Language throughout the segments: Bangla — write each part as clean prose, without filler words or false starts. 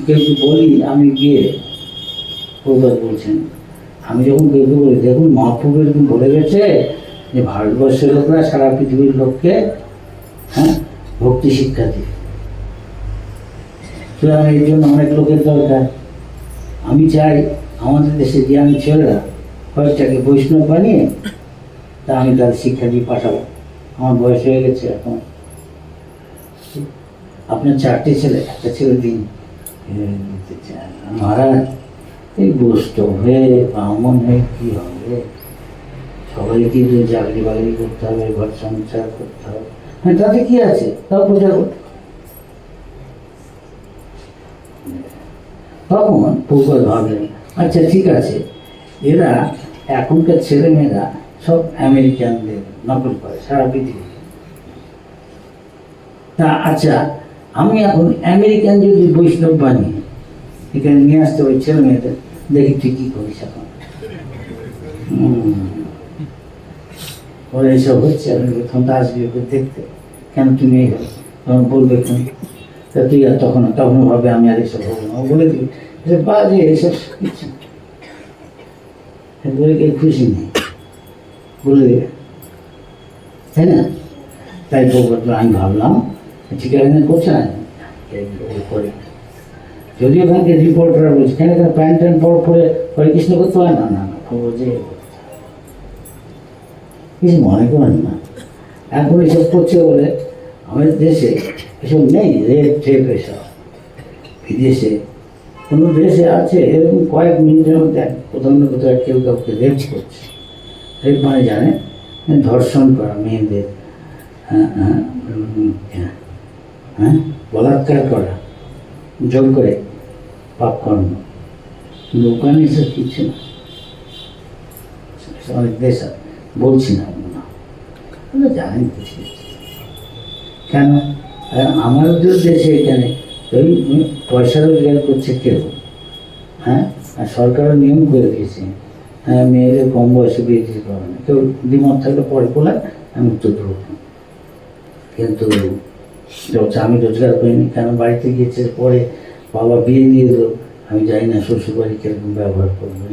কেউ বলি আমি গিয়ে প্রবাদ বলছেন, আমি যখন কেউ বলি দেখুন মহাপ্রভু এরকম বলে গেছে যে ভারতবর্ষের লোকরা সারা পৃথিবীর লোককে ভক্তি শিক্ষা দিবে, সুতরাং এই জন্য অনেক লোকের দরকার। আমি চাই আমাদের দেশে যে আমি ছেলেরা কয়েকটাকে বৈষ্ণব বানিয়ে তা আমি তাদের শিক্ষা দিয়ে পাঠাবো। আমার বয়স হয়ে গেছে এখন। আপনার 4টে ছেলে, একটা ছেলে দিন মহারাজ এই দুষ্ট হয়ে ব্রাহ্মণ হয়ে কী হবে, সবাইকে যে চাকরি বাকরি করতে হবে, ঘর সংসার করতে হবে, হ্যাঁ তাতে কী আছে, তাও প্রচার করতে। তখন প্রকল্প ভাবলেন আচ্ছা ঠিক আছে, এরা এখনকার ছেলেমেয়েরা সব আমেরিকানদের নকল করে সারা পৃথিবী। তা আচ্ছা আমি এখন আমেরিকান যদি বৈষ্ণব বানিয়ে এখানে নিয়ে আসতে পারি ছেলে মেয়েদের, দেখি তুই কী করিস এখন। ওরা এইসব হচ্ছে, আপনি তখন তো আসবি ওকে দেখতে, কেন তুমি এই হবে, তখন বলবে কেন, তা তুই আর তখন ভাবে আমি আর এইসব হবো না, বলে দিবি যে বাজে এইসব কিছু বলে কেউ খুশি নেই, বলে দেবে, তাই না? তাই আমি ভাবলাম ঠিক আছে করছে না করে, যদি ওখানকে রিপোর্টাররা বলছে কেন এখানে প্যান্ট ট্যান্ট পরে হরে কৃষ্ণ করতে হয় না, না না খবর যে কিছু মনে করেন না। এখন এসব করছে বলে আমাদের দেশে এসব নেই, রেপ টেপ এসব। বিদেশে কোনো দেশে আছে এরকম কয়েক মিনিটের মধ্যে কোথাও না কোথাও কেউ কাউকে রেপ করছে। রেপ মানে জানে ধর্ষণ করা মেয়েদের, বলাৎকার করা, জোর করে পাপ কর্ম। ওখানে এসব কিছু না, অনেক দেশ বলছি না আপনারা জানেন কিছু কেন। আমারও তো দেশে এখানে ওই পয়সা রোজগার করছে কেউ, আর সরকারও নিয়ম করে দিয়েছে মেয়েদের কম বয়সে বিয়ে দিতে পারবে না, কেউ দ্বিমত থাকলে পরে বলার আমি উত্তর দেবো। কিন্তু আমি রোজগার করিনি, কেন বাড়িতে গিয়েছে পরে বাবা বিয়ে দিয়ে দিল, আমি জানি না শ্বশুরবাড়ি কীরকম ব্যবহার করবে।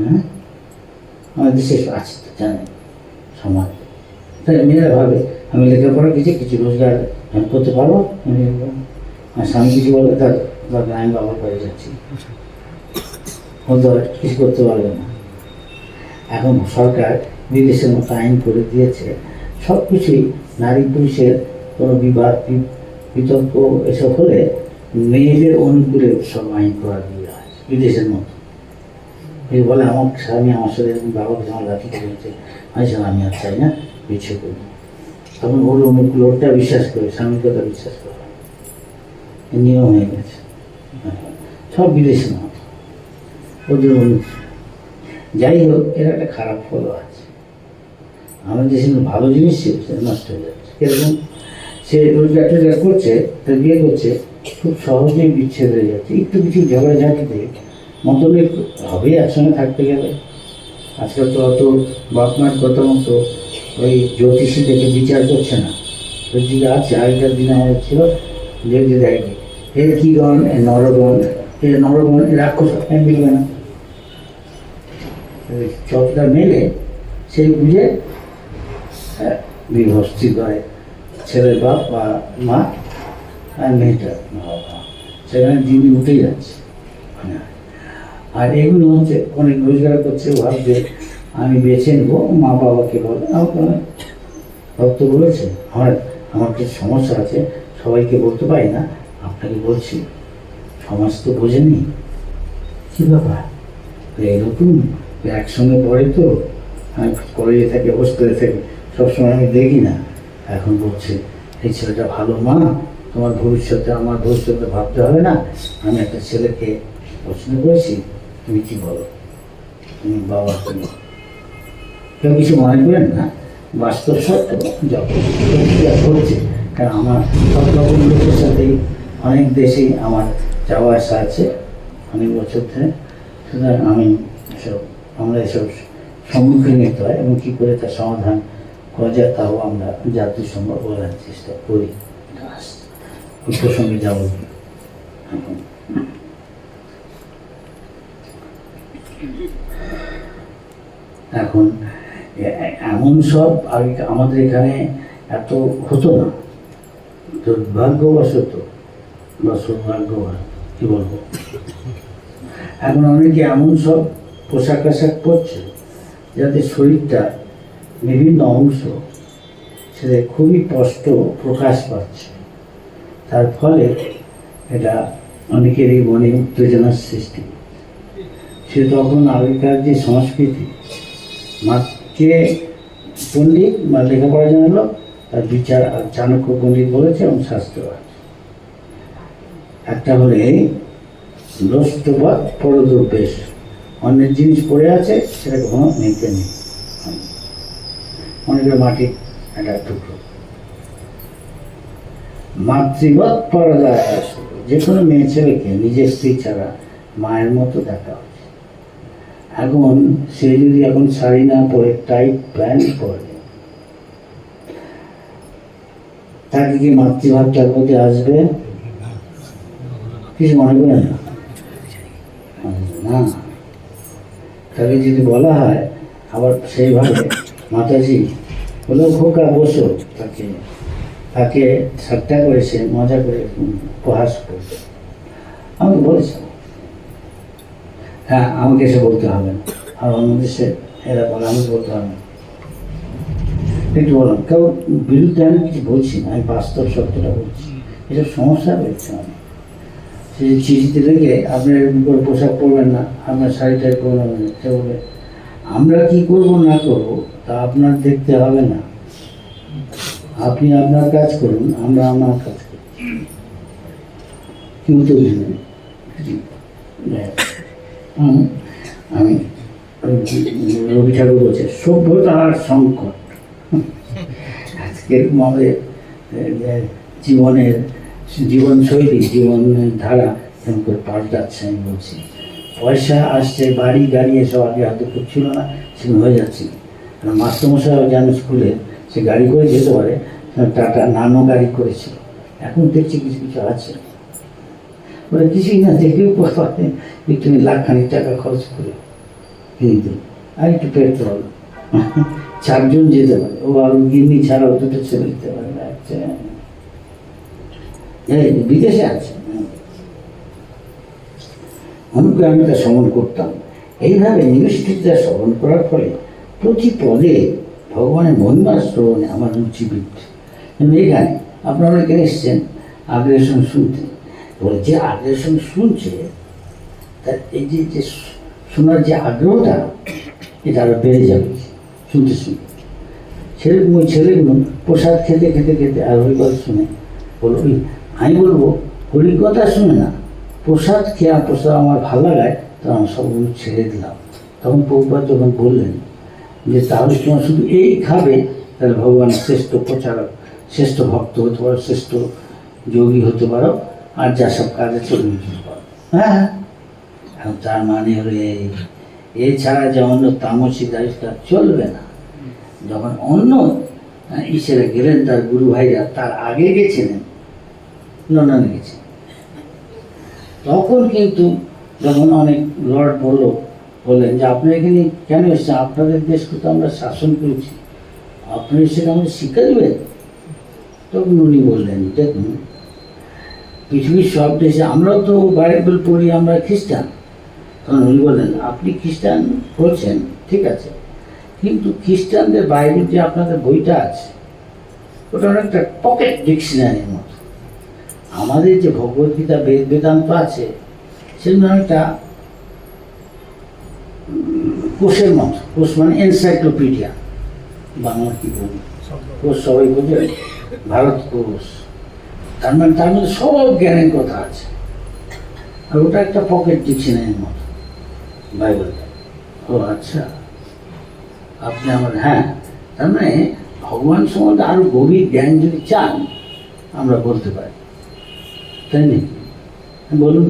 আমার দেশে আছে তো জানেন সমাজ, তাই মেয়েরা ভাবে আমি লেখাপড়া কিছু রোজগার আমি করতে পারবো, আর স্বামী কিছু বলে তার আমি বাবার বাড়ি যাচ্ছি, ও তো কিছু করতে পারবে না। এখন সরকার বিদেশের মতো আইন করে দিয়েছে, সব কিছুই নারী পুরুষের কোনো বিবাদ বিতর্ক এসব হলে মেয়েদের অনুকূলে সব আইন করা দিয়ে হয় বিদেশের মতো। এই বলে আমার স্বামী আমার সাথে এরকম বাবাকে আমার লাঠি করেছে, আমি আর চাই না, পিছিয়ে করি। তখন ওর অনুকূল ওটা বিশ্বাস করে, স্বামীর কথা বিশ্বাস করে, নিয়ম হয়ে গেছে সব বিদেশের মতো ওদের অনুকূল। যাই হোক, এর একটা খারাপ ফলও আছে। আমাদের দেশে ভালো জিনিস ছিল সেটা নষ্ট হয়ে যাচ্ছে। এরকম সে রোজগার টোজগার করছে, তার বিয়ে করছে, খুব সহজেই বিচ্ছেদ হয়ে যাচ্ছে। একটু কিছু ঝগড়াঝাঁটিতে মতভেদ হবেই একসঙ্গে থাকতে গেলে। আজকাল তো অত বাপ মার কথা মতো ওই জ্যোতিষী থেকে বিচার করছে না, ওইদিকে আছে। আগেকার দিনে আমাদের ছিল যে দেখে এর কী গণ, এ নরগণ, এ রাক্ষস মিলবে না, চপটা মেলে সেই বুঝে বিভক্তি করে ছেলের বাপ বা মা আর মেয়েটার বাবা, সেখানে দিন উঠে যাচ্ছে। আর এগুলো হচ্ছে অনেক রোজগার করছে, ভাবছে আমি বেছে নেবো, মা বাবাকে বলে আমাকে ভক্ত বলেছে আমার কিছু সমস্যা আছে, সবাইকে বলতে পারি না, আপনাকে বলছি, সমাজ তো বোঝেনি কী ব্যাপার। এরকম একসঙ্গে পড়ে তো, আমি কলেজে থাকি, হোস্টেলে থাকি, সবসময় আমি দেখি না। এখন বলছে এই ছেলেটা ভালো মা, তোমার ভবিষ্যতে আমার ভবিষ্যতে ভাবতে হবে না, আমি একটা ছেলেকে পছন্দ করেছি, তুমি কী বলো। তুমি বাবা, তুমি কেউ কিছু মনে করেন না, বাস্তব সত্য যখন করছে। কারণ আমার সব রকম লোকের সাথেই অনেক দেশেই আমার যাওয়া আসা আছে অনেক বছর ধরে, সুতরাং আমরা এসব সম্মুখীন হতে হয় এবং কী করে তার সমাধান করা যায় তাও আমরা জাতি সম্ভব বলার চেষ্টা করি। ওই প্রসঙ্গে যাবো এখন। এখন এমন সব আগে আমাদের এখানে এত হতো না, দুর্ভাগ্যবশত বা সৌভাগ্যবশত কি বলবো, এখন অনেকে এমন সব পোশাক আশাক পরছে যাতে শরীরটা বিভিন্ন অংশ সেটা খুবই স্পষ্ট প্রকাশ পাচ্ছে। তার ফলে এটা অনেকেরই মনে উত্তেজনার সৃষ্টি। সে তখন আগেকার যে সংস্কৃতি, মাকে পণ্ডিত বা লেখাপড়া জানালো, তার বিচার আর চাণক্য পণ্ডিত বলেছে এবং শাস্ত্র আছে। একটা হলে লোষ্টবাদ পরদ্রব্যেশ, অন্যের জিনিস পড়ে আছে সেটা কখনো নিতে নেই। অনেকের মাটির একটা টুকরো। মাতৃবৎ পরদায়, যে কোনো মেয়ে ছেলেকে নিজের স্ত্রী ছাড়া মায়ের মতো দেখা হচ্ছে। এখন সে যদি এখন শাড়ি না পরে টাইট প্যান্ট পরে, তাকে কি মাতৃভাবটার প্রতি আসবে? কিছু মনে করেন না? তাকে যদি বলা হয় আবার সেইভাবে মাতাজি বলে খোকা বসো, তাকে তাকে ঠাট্টা করেছে, মজা করে উপহাস করছে, আমাকে বলেছে, হ্যাঁ আমাকে এসে বলতে হবে না, আর অন্য দেশে এরা বলে আমাকে বলতে হবে না। একটু বললাম কেউ বিরুদ্ধে আমি কিছু বলছি না, আমি বাস্তব সত্যটা বলছি। এসব সমস্যা রয়েছে আমি সেই চিঠিতে দেখে আপনি এরকম করে পোশাক পরবেন না, আপনার শাড়িটাই পরবেন না, সে বলে আমরা কি করবো না করবো তা আপনার দেখতে হবে না, আপনি আপনার কাজ করুন, আমরা আমার কাজ করি। কিন্তু আমি রবি ঠাকুর বলছে সভ্যতার সংকট। আজকের আমাদের জীবনশৈলী, জীবন ধারা এরকম করে পাল্টাচ্ছে। আমি বলছি পয়সা আসছে, বাড়ি গাড়ি এসব আগে হাতে খুব ছিল না, সেরকম হয়ে যাচ্ছে। মাস্টারমশাইও যেন স্কুলে সে গাড়ি করে যেতে পারে, টাটা নানো গাড়ি করেছিল, এখন দেখছি কিছু কিছু আছে বলে কিছুই না, দেখেও পারে একটু লাখখানিক টাকা খরচ করে কিন্তু আর একটু পেট্রোল, 4 জন যেতে পারে, ও আর গিন্নি ছাড়াও 2টো ছেলে যেতে পারে। বিদেশে আছে, অনেকে আমি তা শ্রবণ করতাম। এইভাবে নিবেষ্টিতা শ্রবণ করার ফলে প্রতি পদে ভগবানের মহিমা শ্রবণে আমার রুচি বৃদ্ধি। এখানে আপনারা এখানে এসছেন আগ্রেসন শুনতে, বলে যে আগ্রেসন শুনছে তার এই যে শোনার যে আগ্রহটা, এটা আরো বেড়ে যাবে শুনতে শুনতে। সেরকম ওই ছেলেগুলো প্রসাদ খেতে খেতে খেতে আর হরিকথা শুনে বলো, আমি বলবো হরিকথা শুনে না, প্রসাদ খেয়া প্রসাদ আমার ভালো লাগায়, তখন সবগুলো ছেড়ে দিলাম। তখন প্রভুপাদ যখন বললেন যে তাহলে তোমার শুধু এই খাবে, তাহলে ভগবান শ্রেষ্ঠ প্রচারক, শ্রেষ্ঠ ভক্ত হতে পারো, শ্রেষ্ঠ যোগী হতে পারো, আর যা সব কাজে চলে যেতে পারো। হ্যাঁ, এখন তার মানে হলো এছাড়া যে অন্য তামসিক দায়িত্ব চলবে না। যখন অন্য ঈশ্বরে গেলেন, তার গুরু ভাইরা তার আগে গেছিলেন, লন্ডনে গেছে, তখন কিন্তু যখন অনেক লর্ড বললেন যে আপনি এখানে কেন এসেছেন, আপনাদের দেশকে তো আমরা শাসন করেছি, আপনি সেটা আমাদের শিক্ষা দেবেন। তখন উনি বললেন দেখুন পৃথিবীর সব দেশে আমরাও তো বাইবেল পড়ি, আমরা খ্রিস্টান। তখন উনি বললেন আপনি খ্রিস্টান পড়ছেন ঠিক আছে, কিন্তু খ্রিস্টানদের বাইবেল যে আপনাদের বইটা আছে ওটা অনেকটা পকেট ডিকশনারির মতো, আমাদের যে ভগবদ্গীতা বেদান্ত আছে সেগুলো অনেকটা কোষের মতো। কোষ মানে এনসাইক্লোপিডিয়া, বাংলা কি বলি, কোষ সবাই বোঝে, ভারত কোষ, তার মানে তার মধ্যে সব জ্ঞানের কথা আছে, আর ওটা একটা পকেট ডিকশনারির মতো বাইবেলটা। ও আচ্ছা, আপনি আমার, হ্যাঁ, তার মানে ভগবান সম্বন্ধে আরো গভীর জ্ঞান যদি চান আমরা বলতে পারি, তাই নাকি? বলুন,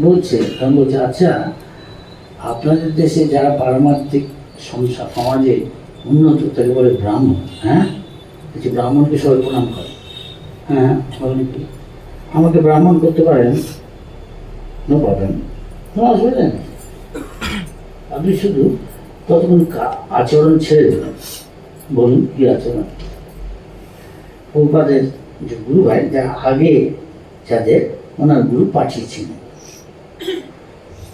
বলছে তখন বলছে আচ্ছা আপনাদের দেশে যারা পারমার্থিক সমাজে উন্নত তাকে বলে ব্রাহ্মণ। হ্যাঁ, ব্রাহ্মণকে সবাই প্রণাম করে। হ্যাঁ, বলেন কি আমাকে ব্রাহ্মণ করতে পারেন? নো প্রবলেম, কোনো অসুবিধা নেই। আপনি শুধু ততক্ষণ আচরণ ছেড়ে দেবেন। বলুন কি আচরণ? প্রভুপাদের যে গুরু ভাই, যা আগে যাদের ওনার গুরু পাঠিয়েছিলেন,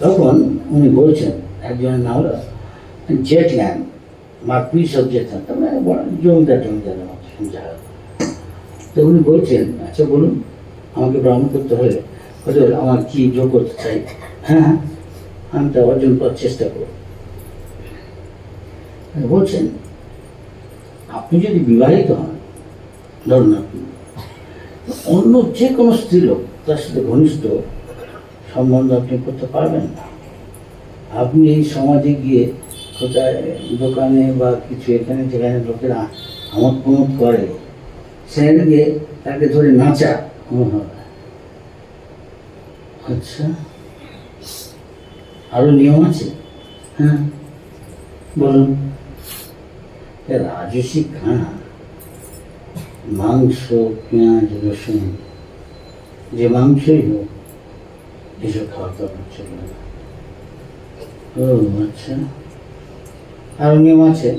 তখন উনি বলছেন, একজনের নাম হলো জেটল্যান্ড, মার্কুইস অফ জেটল্যান্ড, তার মানে জমিদারের মতো জায়গা। তো উনি বলছেন, আচ্ছা বলুন, আমাকে ব্রাহ্মণ করতে হলে আমার কি যোগ করতে চাই? হ্যাঁ, আমি তা অর্জন করার চেষ্টা করব। বলছেন, আপনি যদি বিবাহিত হন, ধরুন আপনি অন্য যে কোনো স্ত্রী লোক, তার সাথে ঘনিষ্ঠ সম্বন্ধ আপনি করতে পারবেন না। আপনি এই সমাজে গিয়ে কোথায় দোকানে বা কিছু এখানে যেখানে লোকেরা আমোদ প্রমোদ করে, সেখানে গিয়ে তাকে ধরে নাচা মনে হবে। আচ্ছা, আরো নিয়ম আছে? হ্যাঁ বলুন। রাজস্বিক খানা, মাংস, পেঁয়াজ, রসুন, যে মাংসই হোক, এসব খাওয়া দাওয়া চলবে না। ও আচ্ছা, আরো নিয়ম আছে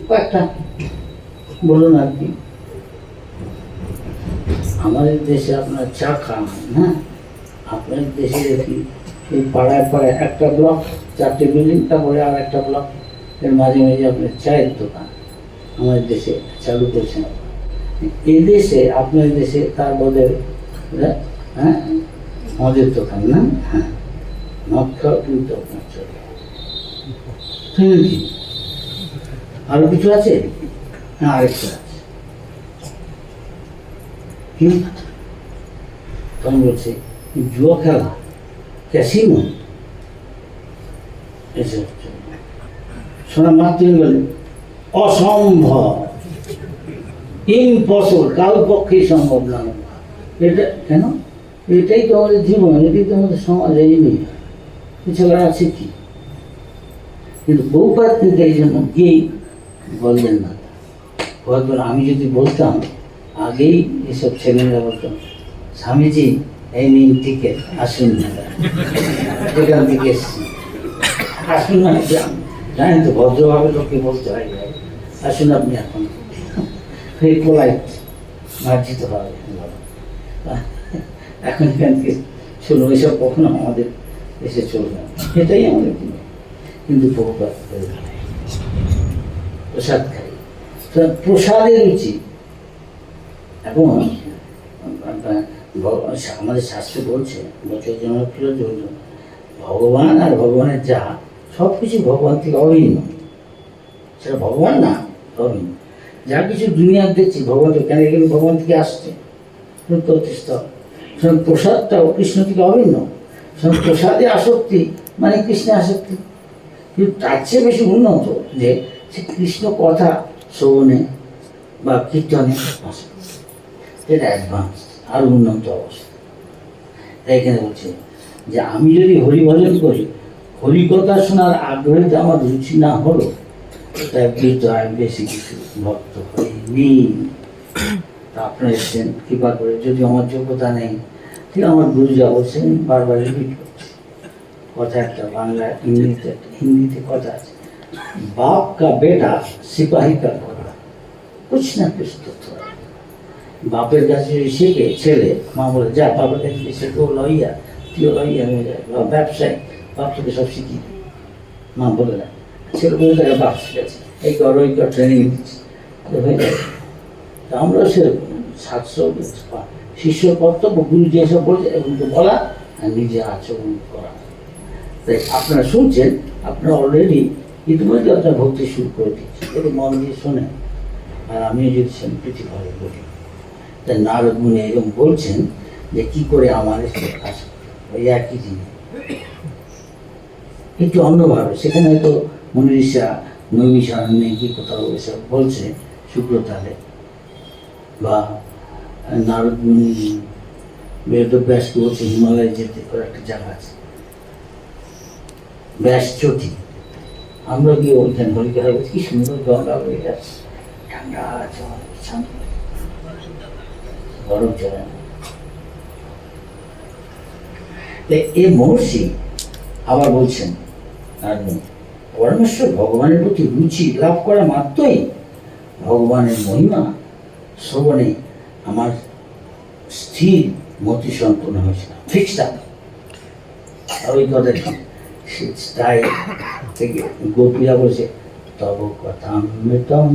কয়েকটা, বলুন আর কি। আমাদের দেশে আপনার চা খান, হ্যাঁ, আপনার দেশে দেখি এই পাড়ায় পাড়ায় একটা ব্লক, 4টে বিল্ডিং, তারপরে আর একটা ব্লক, এর মাঝে মাঝে আপনার চায়ের দোকান আমাদের দেশে চালু করছেন। এই দেশে, আপনার দেশে তার বদলে হ্যাঁ মদের দোকান, না? হ্যাঁ, মদ খাওয়া কিন্তু আপনার চলে। কি আরো কিছু আছে? হ্যাঁ, আরেকটা আছে। কি তখন বলছে, জুয়া খেলা, ক্যাসিনো, এসব শোনা মাত্র বলে অসম্ভব, ইম্পসিবল, কারোর পক্ষেই সম্ভব না। এটা কেন? এটাই তো আমাদের জীবন, এটাই তো আমাদের সমাজ, এই নিয়ে এছাড়া আছে কি? কিন্তু বহুপাত কিন্তু এই জন্য গিয়েই বললেন না। বলবেন, আমি যদি বলতাম আগেই, এসব ছেলেরা বলতাম, স্বামীজি এই নিন টিকেট, আসুন না, এখান থেকে এসছি, আসুন না। জানেন তো ভদ্রভাবে লোককে বলতে হয়, আসুন আপনি এখন, এই পোলাইট মার্জিত হবে। এখন এখান থেকে শুনুন, এসব কখনো আমাদের এসে চলবে না, এটাই আমাদের কিন্তু প্রসাদ খাই, প্রসাদের রুচি। এখন আমাদের শাস্ত্রে বলছে, বছর জন্ম ভগবান আর ভগবানের যা সব কিছু ভগবান থেকে অভিন্ন, সেটা ভগবান না, অভিন্ন। যা কিছু দুনিয়ার দেখছি ভগবান, কেন এগুলো ভগবান থেকে আসছে, প্রসাদটাও কৃষ্ণ থেকে অভিন্ন। প্রসাদে আসক্তি মানে কৃষ্ণে আসক্তি, কিন্তু তার চেয়ে বেশি উন্নত যে সে কৃষ্ণ কথা শ্রবণে বা কীর্তনে আসক্তি, এটা অ্যাডভান্স, আরো উন্নত অবস্থা। তাই এখানে বলছে যে আমি যদি হরিভজন করি, হরিকথা শোনার আগ্রহে আমার রুচি না হলো, তাই আমি বেশি কিছু ভক্ত হইনি। আপনারা এসছেন কৃপা করে, যদি আমার যোগ্যতা নেই, ঠিক আমার গুরু যা বলছেন বারবার রিপিট করছে। কথা একটা বাংলা, হিন্দিতে কথা আছে, বাপ কা বেটা সিপাহী কা ঘোড়া, কুছ না কুছ তো। বাপের কাছে শিখে ছেলে, মা বলে যা বাপের কাছে শিখে, ও লইয়া, তুইও লইয়া হয়ে যায়, ব্যবসায়ী, বাপ থেকে সব শিখি, মা বলে না, ছেলে বলে তাকে বাপ শিখেছে, এই কর ওই কর, ট্রেনিং দিচ্ছে, হয়ে যাবে। আমরাও সেরকম 700 শিষ্যর কর্তব্য, গুরু যেসব বলছে এগুলো বলা আর নিজে আচরণ করা। তাই আপনারা শুনছেন, আপনারা অলরেডি ইতিমধ্যে আপনার ভক্তি শুরু করে দিচ্ছে, একটু মন দিয়ে শোনেন। আর আমিও যদি পৃথিবীভাবে বলি, তাই নারদ মুনি এরকম বলছেন যে কি করে আমার আসে, ওই একই জিনিস একটু অন্যভাবে। সেখানে হয়তো মনীষা নৈমিষারণ্যে কি কোথাও এসব বলছে শুক্রতালে, বা নারদ মুনি বেদব্যাসকে বলছে হিমালয়ে যেতে করে একটা জায়গা আছে ব্যাসচটি, আমরা গিয়ে ওইখানে হরিকার কি সুন্দর গঙ্গা হয়ে যাচ্ছে, ঠান্ডা জল, গরম চলে না। এ মহর্ষি আবার বলছেন, আর পরমেশ্বর ভগবানের প্রতি রুচি লাভ করা মাত্রই ভগবানের মহিমা শ্রবণে আমার স্থির মতি সম্পন্ন হয়েছিল, ফিক্সড আপ। আর ওই কথাটি তাই থেকে গোপীরা বসে তব কথামৃতম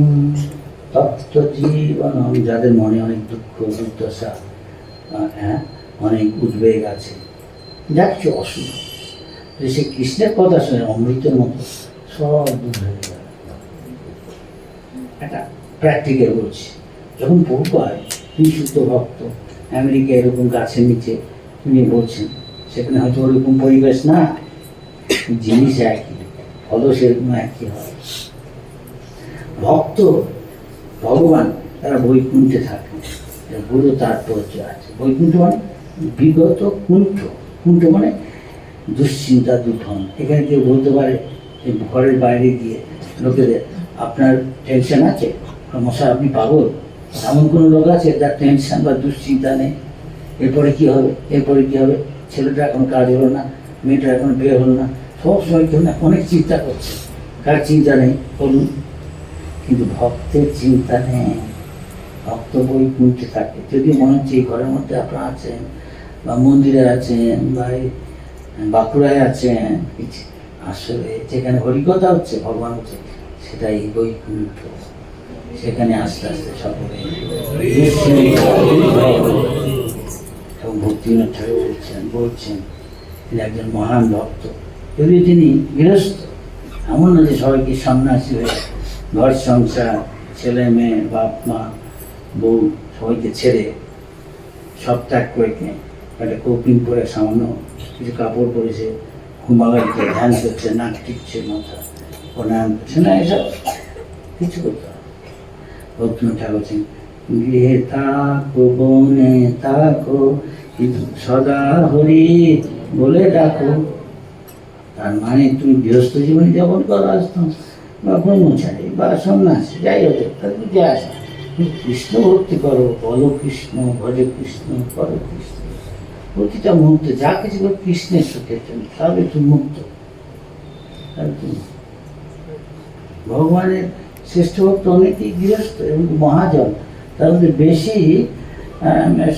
তপ্ত জীবনম, যাদের মনে অনেক দুঃখ দুর্দশা, হ্যাঁ, অনেক উদ্বেগ আছে, যা কিছু অসুখ, সে কৃষ্ণের কথা শুনে অমৃতের মতো সব দূর হয়ে গেল। একটা প্র্যাকটিক্যাল বলছি, যখন প্রভুপাদ তিনি শুদ্ধ ভক্ত আমেরিকা এরকম গাছের নিচে তিনি বলছেন, সেখানে হয়তো ওরকম পরিবেশ না, জিনিস একই, ফলও সেরকম একই হয়। ভক্ত ভগবান তারা বৈকুণ্ঠে থাকে, গুরু তাৎপর্য আছে। বৈকুণ্ঠ মানে বিগত কুণ্ঠ, কুণ্ঠ মানে দুশ্চিন্তা দুঃখন। এখানে কেউ বলতে পারে যে ঘরের বাইরে গিয়ে লোকেদের আপনার টেনশন আছে, মশা আপনি পাগল, এমন কোনো লোক আছে যার টেনশন বা দুশ্চিন্তা নেই? এরপরে কী হবে, এরপরে কী হবে, ছেলেটা এখন কাজ হলো না, মেয়েটা এখন বিয়ে হলো না, সবসময় কেউ না অনেক চিন্তা করছে। কার চিন্তা নেই বলুন? কিন্তু ভক্তের চিন্তা নেই, ভক্ত বৈকুণ্ঠে থাকে। যদি মনে হচ্ছে এই ঘরের মধ্যে আপনারা আছেন, বা মন্দিরে আছেন, বা বাঁকুড়ায় আছেন, আসলে যেখানে হরিকথা হচ্ছে, ভগবান হচ্ছে, সেটাই বৈকুণ্ঠ। সেখানে আস্তে আস্তে সকলে এবং ভক্তিবিনোদ ঠাকুর বলছেন তিনি একজন মহান ভক্ত। যদি তিনি গৃহস্থ, এমন না যে সবাইকে সন্ন্যাসী হয়ে ঘর সংসার, ছেলে মেয়ে, বাপ মা বউ সবাইকে ছেড়ে সব ত্যাগ করে একটা কৌপিন পরে সামান্য কিছু কাপড় পরেছে, ঘুমাগাড়িতে ধ্যান করছে, নাক টিকছে, মাথা প্রণাম করছে না, এসব কিছু করতে হবে। ভক্তিবিনোদ ঠাকুর বলছেন, গৃহে থাকো বনে থাকো কিন্তু সদা হরি বলে ডাকো। তার মানে তুমি গৃহস্থ জীবনে যাপন করো আসতাম, বা ব্রহ্মচারী বা সন্ন্যাসী, যাই হোক, তাদের যে আসে কৃষ্ণ ভক্তি করো, বলো কৃষ্ণ, ভজে কৃষ্ণ, করো কৃষ্ণ। প্রতিটা মুহূর্তে যা কিছু করো কৃষ্ণের সুখের জন্য, তাহলে তুমি মুক্ত। ভগবানের শ্রেষ্ঠ ভক্ত অনেকেই গৃহস্থ এবং মহাজন, তার মধ্যে বেশি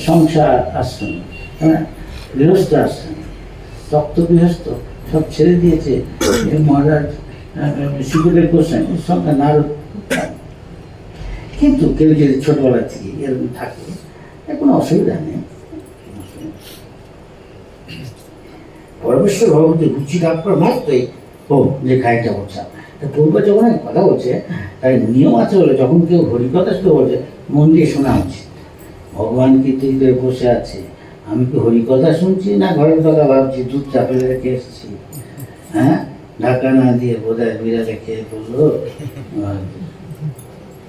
সংসার আশ্রম, গৃহস্থ আশ্রম, তপ্ত গৃহস্থ সব ছেড়ে দিয়েছে। মহারাজ সুখদেব গোস্বামী সংখ্যা নারদ। কিন্তু কেউ যদি ছোটবেলা থেকে এরকম থাকে, কোনো অসুবিধা নেই। পরমেশ্বর ভগবতী রুচি লাভ করা মাত্রই ও যে খাইটা বলছে পূর্ব যখন কথা বলছে, তাই নিয়ম আছে বলে যখন কেউ হরিকথা শুরু বলছে মন দিয়ে শোনা উচিত। ভগবান কীর্তন করে বসে আছে, আমি কি হরিকথা শুনছি না ঘরের কথা ভাবছি, দুধ চাপে রেখে এসেছি, হ্যাঁ, ঢাকা না দিয়ে বোধহয় বিড়ালে খেয়ে বললো,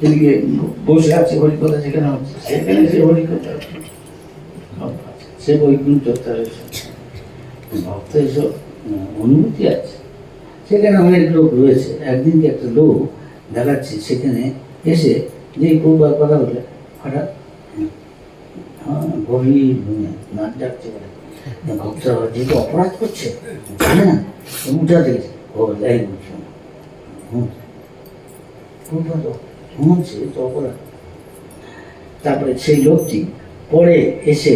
এদিকে বসে আছে হরিকথা যেখানে হচ্ছে সেখানে সে হরিকথা, সে বৈকুণ্ঠ, তার ভক্ত এসব অনুভূতি আছে। সেখানে অনেক লোক রয়েছে। একদিনকে একটা লোক দেখাচ্ছে সেখানে এসে যে পূর্বার কথা বলে হঠাৎ গভীর নাচ ডাকছে, ভক্তরা যেহেতু অপরাধ করছে জানে না, উঠা দেখছে ও যাই বলছে শুনছে তো অপরাধ। তারপরে সেই লোকটি পরে এসে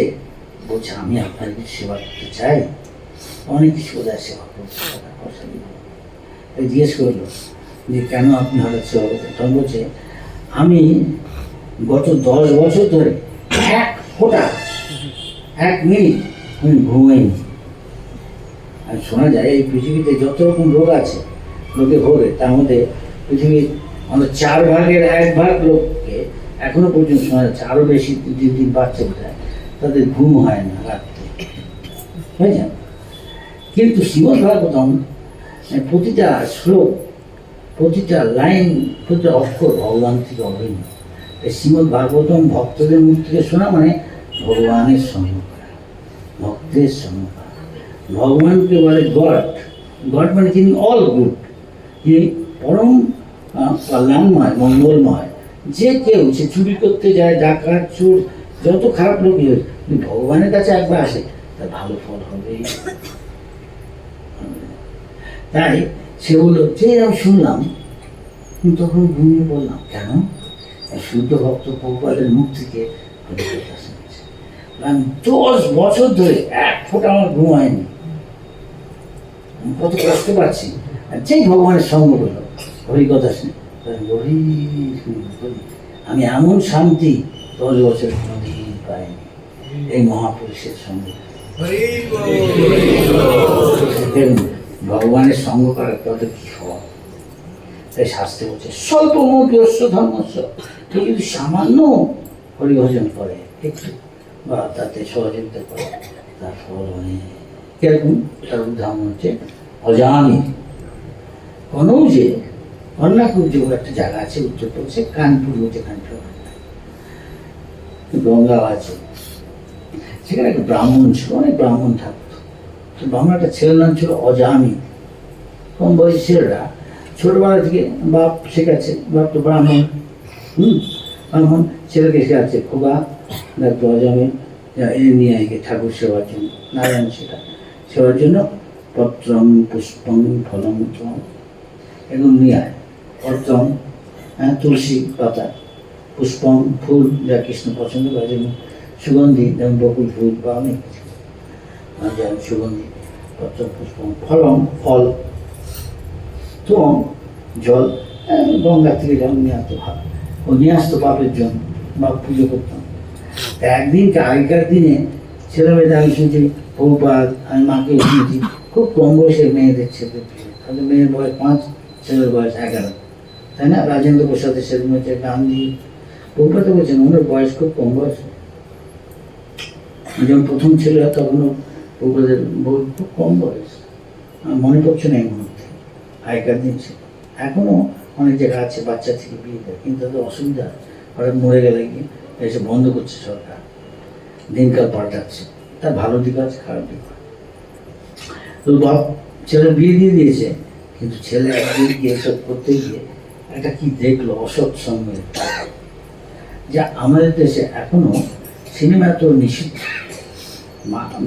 বলছে, আমি আপনার কিছু সেবা করতে চাই, অনেক কিছু বোধহয় সেবা করতে, জিজ্ঞেস করলো যে কেন আপনি হঠাৎ সেবা করতেন? তখন বলছে, আমি গত 10 বছর ধরে এক ফোঁটা 1 মিনিট আমি ঘুমাইনি। আর শোনা যায় এই পৃথিবীতে যত রকম রোগ আছে লোকে ভোগে, তার মধ্যে পৃথিবীর আমাদের 4 ভাগের 1 ভাগ লোককে এখনো পর্যন্ত শোনা যাচ্ছে, আরও বেশি দিন বাচ্চা বোঝায়, তাদের ঘুম হয় না রাত্রে, বুঝলেন? কিন্তু শ্রীমদ্ ভাগবতম প্রতিটা শ্লোক, প্রতিটা লাইন, প্রতিটা অক্ষর ভগবান থেকে অভিন্ন। এই শ্রীমদ্ ভাগবতম ভক্তদের মুখ থেকে শোনা মানে ভগবানের সঙ্গ করা, ভক্তের সঙ্গ করা। ভগবানকে বলে গড, গড মানে যিনি অল গুড, যিনি পরম কল্যাণময়, মঙ্গলময়। যে কেউ সে চুরি করতে যায়, ডাকাত, চোর, যত খারাপ লোকই হয়, ভগবানের কাছে একবার আসে তার ভালো ফল হবে। তাই সে বললো যে আমি শুনলাম, তখন ঘুমিয়ে বললাম কেন? শুদ্ধ ভক্ত প্রভুপাদের মুখ থেকে হরিকথা শুনেছি। আমি 10 বছর ধরে এক ফোঁটা আমার ঘুম হয়নি, আমি কত কষ্ট পাচ্ছি। আর যেই ভগবানের সঙ্গ হলো হরিকথা শুনে হরি হরি, আমি এমন শান্তি 10 বছর কোনোদিন পাইনি এই মহাপুরুষের সঙ্গে। ভগবানের সঙ্গ করার কত কি হওয়া। তাই শাস্ত্রে বলছে স্বল্প মুখ্যস্য ধর্মস্য, কেউ যদি সামান্য হরিভজন করে একটু বা তাতে সহযোগিতা করে তার ফল অনেক। কিরকম? তার উদাহরণ হচ্ছে অজামি কনৌজে কন্যাকুব্জ একটা জায়গা আছে উত্তরপ্রদেশে, কানপুর হচ্ছে কানপুর, গঙ্গা আছে, সেখানে একটা ব্রাহ্মণ ছিল, অনেক ব্রাহ্মণ থাকতো। তো ব্রাহ্মণ একটা ছেলের নাম ছিল অজামি। কম বয়সী ছেলেরা ছোটবেলা থেকে বাপ শেখাচ্ছে, বাপ তো ব্রাহ্মণ, ব্রাহ্মণ ছেলেকে শেখাচ্ছে খোকা দেখতো অজামি এই নিয়ে আগে ঠাকুর সেবার জন্য, নারায়ণ সেবার জন্য পত্রম পুষ্পম ফলম এগুলো নিয়ে আয়। পত্রম তুলসী পাতা, পুষ্পম ফুল যা কৃষ্ণ পছন্দ করে, যেমন সুগন্ধি যেমন বকুল ফুল বা অনেক কিছু, যেমন সুগন্ধি পত্র পুষ্পম ফলম ফল, তোম জল গঙ্গা থেকে জল নিয়ে আসতো, ভালো ও নিয়ে আসতো বাপের জন্য, বাপ পুজো করতাম। একদিন আগেকার দিনে ছেলেমেয়েদের আমি শুনছি বহুবার, আমি মাকে শুনছি খুব কম বয়সের মেয়েদের ছেলে, তাহলে মেয়ের বয়স 5, ছেলের বয়স 11, তাই না? রাজেন্দ্র প্রসাদের সেদিন হচ্ছে গান্ধী বহুপাতে বলছেন ওনার বয়স খুব কম বয়স, যখন প্রথম ছিল তখনও বহুপাদের বউ খুব কম বয়স, মনে পড়ছে না এই মুহূর্তে। আগেকার দিন ছিল, এখনও অনেক জায়গা আছে বাচ্চা থেকে বিয়ে দেয়, কিন্তু তাদের অসুবিধা, হঠাৎ মরে গেলে কি এসে বন্ধ করছে সরকার, দিনকাল পাল্টাচ্ছে, তার ভালো দিক আছে খারাপ দিক। তো বাপ ছেলে বিয়ে দিয়ে দিয়েছে, কিন্তু ছেলে একদিন গিয়ে এসব করতে গিয়ে একটা কি দেখলো অসৎসঙ্গের, যা আমাদের দেশে এখনো সিনেমা তো নিষিদ্ধ,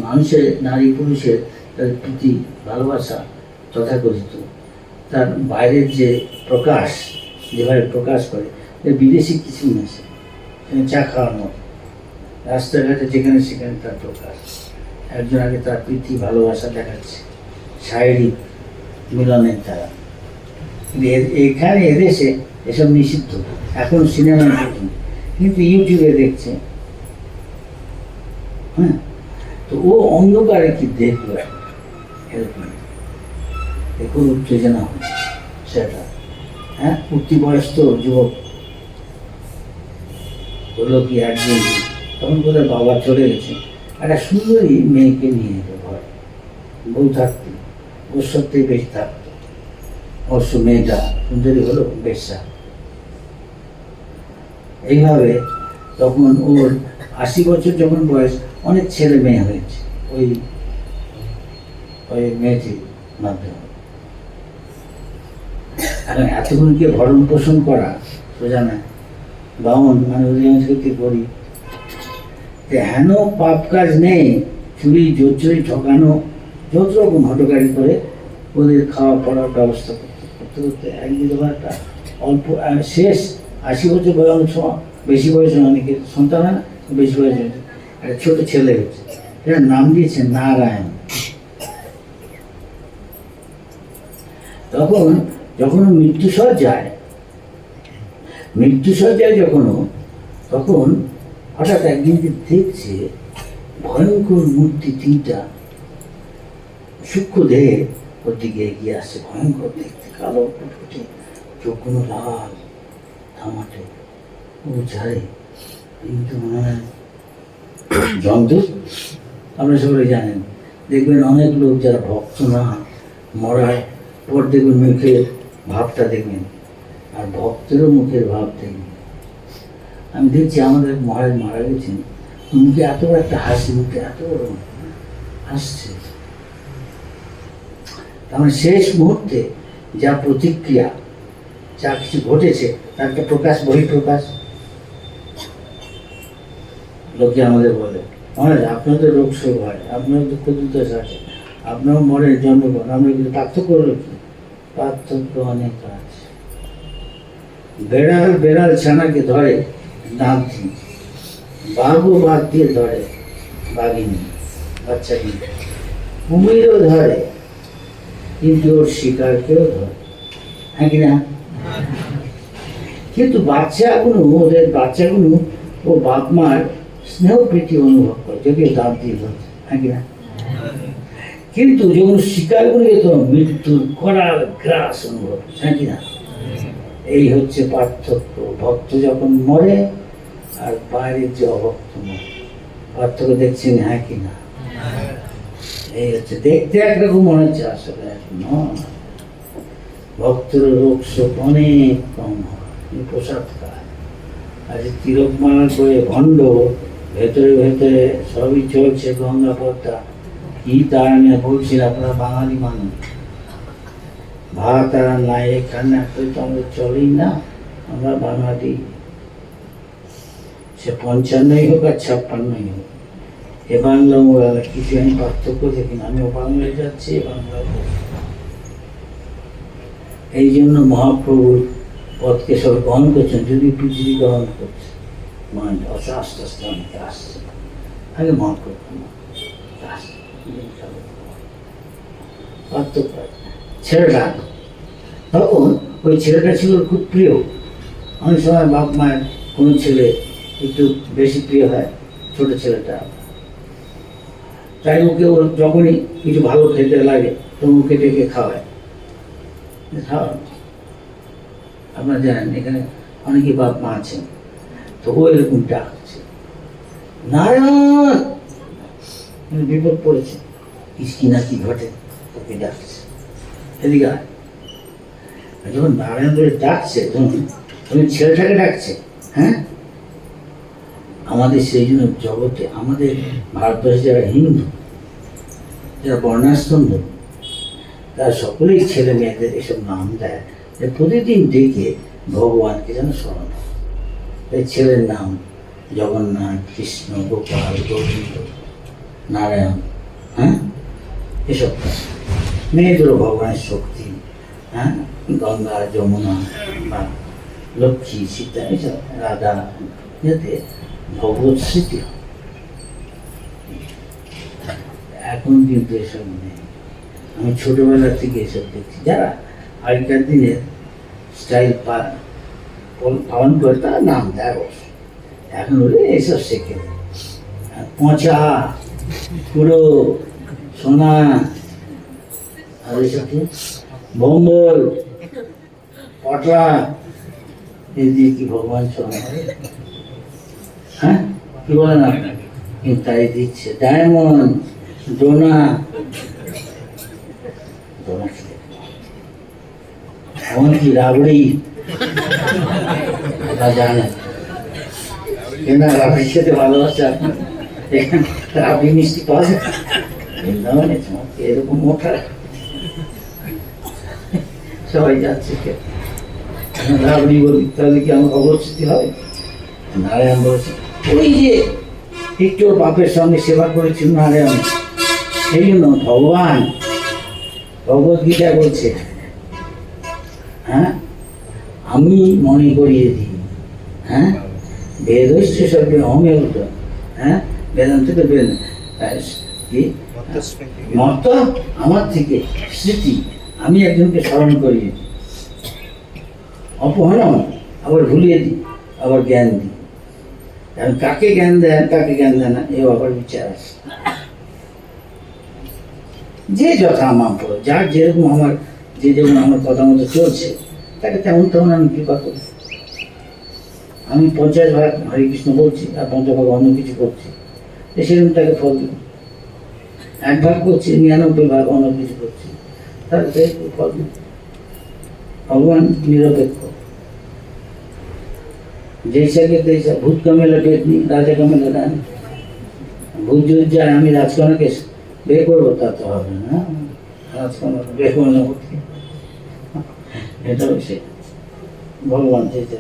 মানুষের নারী পুরুষের তাদের প্রীতি ভালোবাসা তথাকথিত, তার বাইরের যে প্রকাশ যেভাবে প্রকাশ করে বিদেশি কিছু নেছে, চা খাওয়ার মতো রাস্তাঘাটে যেখানে সেখানে তার প্রকাশ, একজন আগে তার প্রীতি ভালোবাসা দেখাচ্ছে শারীরিক মিলনের দ্বারা। কিন্তু এখানে এদেশে এসব নিষিদ্ধ, এখন সিনেমায় দেখুন, কিন্তু ইউটিউবে দেখছে, হ্যাঁ। তো ও অন্ধকারে কি দেখলো, এরকম খুব উত্তেজনা হচ্ছে সেটা, হ্যাঁ। উঠতি বয়স তো যুবক বললো কি একদিন, তখন বোধহয় বাবা চলে গেছে, একটা সুন্দরী মেয়েকে নিয়ে এলো ঘরে, বউ থাকতো, ওর সত্যিই বেশ থাকতো, অবশ্য মেয়েটা সুন্দরী হলো বেশ্যা। এইভাবে তখন ওর 80 বছর যখন বয়স, অনেক ছেলে মেয়ে হয়েছে ওই ওই মেয়েটির মাধ্যমে। এখন এতগুলোকে ভরণ পোষণ করা সোজা না, বামন মানে অধিকাংশকে করি, হেন পাপ কাজ নেই, চুরি জোচ্চুরি ঠকানো যত রকম হটকারি করে ওদের খাওয়া পড়ার ব্যবস্থা করতে করতে করতে একদিন একটা অল্প শেষ 80 বছর বয়স, অনেক সময় বেশি বয়সে অনেকে সন্তান হয় না, বেশি বয়স হয়েছে, একটা ছোট ছেলে হয়েছে, এরা নাম দিয়েছে নারায়ণ। তখন যখন মৃত্যুসজ্জায় যখনও, তখন হঠাৎ একদিন দেখছে ভয়ঙ্কর মূর্তি 3টা সূক্ষ্ম দেহে ওর দিকে এগিয়ে আসছে, ভয়ঙ্কর দেখতে, কালো ফুটফুটে, চোখগুলো লাল থামাটে, ও যাই কিন্তু মনে হয় যমদূত। আপনারা সবাই জানেন, দেখবেন অনেক লোক যারা ভক্ত না মরার পর দেখবেন মুখের ভাবটা দেখবেন, আর ভক্তেরও মুখের ভাব দেখবেন। আমি দেখছি আমাদের মহারাজ মারা গেছেন, মুখে এত বড় একটা হাসি, মুখে এত বড় হাসছে, তার মানে শেষ মুহূর্তে যা প্রতিক্রিয়া, যা কিছু ঘটেছে তার একটা প্রকাশ, বহিঃপ্রকাশ। লোকে আমাদের বলে মহারাজ আপনার তো রোগ শোক হয়, আপনার দুঃখ দুর্দশা আছে, আপনারও মরে জন্মগ্রহণ, আমরা কিন্তু পার্থক্য হলো কি, পার্থক্য অনেক আছে। বেড়াল ছানাকে ধরে দাঁত দিয়ে, বাঘও বাদ দিয়ে ধরে বাঘিনী বাচ্চাকে, কুমিরও ধরে কিন্তু ওর শিকারকেও ধরে, হ্যাঁ কিনা? কিন্তু ওদের বাচ্চাগুলো ও বাপ মার স্নেহ প্রীতি অনুভব করে, যদিও দাঁত দিয়ে ধরছে, হ্যাঁ কিনা? কিন্তু যখন শিকার করে যেত মৃত্যুর কড়ার গ্রাস অনুভব, হ্যাঁ কিনা? এই হচ্ছে পার্থক্য। ভক্ত যখন মরে আর বাইরের যে অভক্ত মরে, পার্থক্য দেখছেন, হ্যাঁ কিনা? এই হচ্ছে, দেখতে একরকম মনে হচ্ছে, আসলে নয়। ভক্তের রোগ শোক অনেক কম হয়, প্রসাদ খায়। আর যে তিলক মালার করে ভণ্ড, ভেতরে ভেতরে সবই চলছে গঙ্গা পদ্মা, কি তা আমি বলছি, আপনারা বাঙালি মানুষ, ভাত আর নাই এখানে তো আমাদের চলেই না, আমরা বাঙালি, সে 55 হোক আর 56 হোক, এ বাংলা ও বাংলা কিছু আমি পার্থক্য দেখি না। আমিও বাংলায় যাচ্ছি, এ বাংলা। এই জন্য মহাপ্রভুর পথকে সব গ্রহণ করছেন, যদি পৃথিবী গ্রহণ করছে, মানে আস্তে আস্তে অনেকে আসছে, আগে মহাপ্রভু পার্থক্য। ছেলেটা তখন ওই ছেলেটা ছিল খুব প্রিয়। অনেক সময় বাপ মায়ের কোনো ছেলে একটু বেশি প্রিয় হয়, ছোট ছেলেটা, তাই ওকে ওর যখনই কিছু ভালো খেতে লাগে তখন ওকে ডেকে খাওয়ায়। আপনারা জানেন এখানে অনেকে বাপ মা আছেন, তো ও এরকম ডাকছে, নারায়ণ, বিপদ পড়েছে, কি না কি ঘটে, ওকে ডাকছে, এদিকে আয়। যখন নারায়ণ ধরে ডাকছে তখন ছেলেটাকে ডাকছে। হ্যাঁ, আমাদের সেই জন্য জগতে, আমাদের ভারতবর্ষে যারা হিন্দু, যারা বর্ণাশ্রম, তারা সকলেই ছেলে মেয়েদের এসব নাম দেয়, যে প্রতিদিন ডেকে ভগবানকে যেন স্মরণ হয়। এই ছেলের নাম জগন্নাথ, কৃষ্ণ, গোপাল, গোবিন্দ, নারায়ণ, হ্যাঁ, এসব মেয়েদেরও ভগবানের শক্তি, হ্যাঁ, গঙ্গা, যমুনা, লক্ষ্মী, সীতা, এসব রাধা, যাতে ভগবত স্মৃতি হয়। এখন কিন্তু এসব নেই। আমি ছোটবেলা থেকে এসব দেখছি, যারা আগেকার দিনের স্টাইল পালন করে তারা নাম দেয়, এখন হলে এসব শেখে, পচা, পুরো সোনা, আর এসব বম্বল, পটলা, এই দিয়ে কি ভগবান সোনা, হ্যাঁ, কি বলেন আপনাকে? তাই দিচ্ছে ডায়মন্ড, ডোনা, এমনকি রাবড়ি, জানেন কেনা রাবড়ি খেতে ভালোবাসে আপনার, এখানে রাবড়ি মিষ্টি পাওয়া যায়, বৃন্দাবনে এরকম মোটা, সবাই যাচ্ছে রাবড়ি বলি, তাহলে কি আমার অবস্থিতি হবে? নারায়ণ বলেছে, ওই যে একটু বাপের সঙ্গে সেবা করেছিল নারায়ণ, সেই জন্য ভগবান ভগবদ্গীতা বলছে, হ্যাঁ, আমি মনে করিয়ে দিই, হ্যাঁ, বেদস্য সর্বে অমেরুত, হ্যাঁ, বেদান্ত তো কি মত আমার থেকে স্মৃতি, আমি একজনকে স্মরণ করিয়ে দিই, অপহরণ আবার ভুলিয়ে দিই, আবার জ্ঞান দিই। কারণ কাকে জ্ঞান দেন, কাকে জ্ঞান দেন না, এও আবার বিচার আছে। যে যথা আমার পড়ো, যার যেরকম আমার, যে যেমন আমার কথা মতো চলছে, তাকে তেমন তেমন আমি কৃপা করি। আমি 50 ভাগ হরে কৃষ্ণ বলছি আর 50 ভাগ অন্য কিছু করছি, সেরকম তাকে ফল দেব। 1 ভাগ করছি, 99 ভাগ অন্য কিছু করছি, তাহলে ফল দেব। ভগবান নিরপেক্ষ, जैसा के तैसा, भूत का मेला पेट नहीं, राजा का मेला दान। भूत जो जाए, हमें राजकन्या के बेकोर बताता হবে না, রাজকন্যা বেকোর না হতে, এটা হচ্ছে ভগবান চেয়েছে।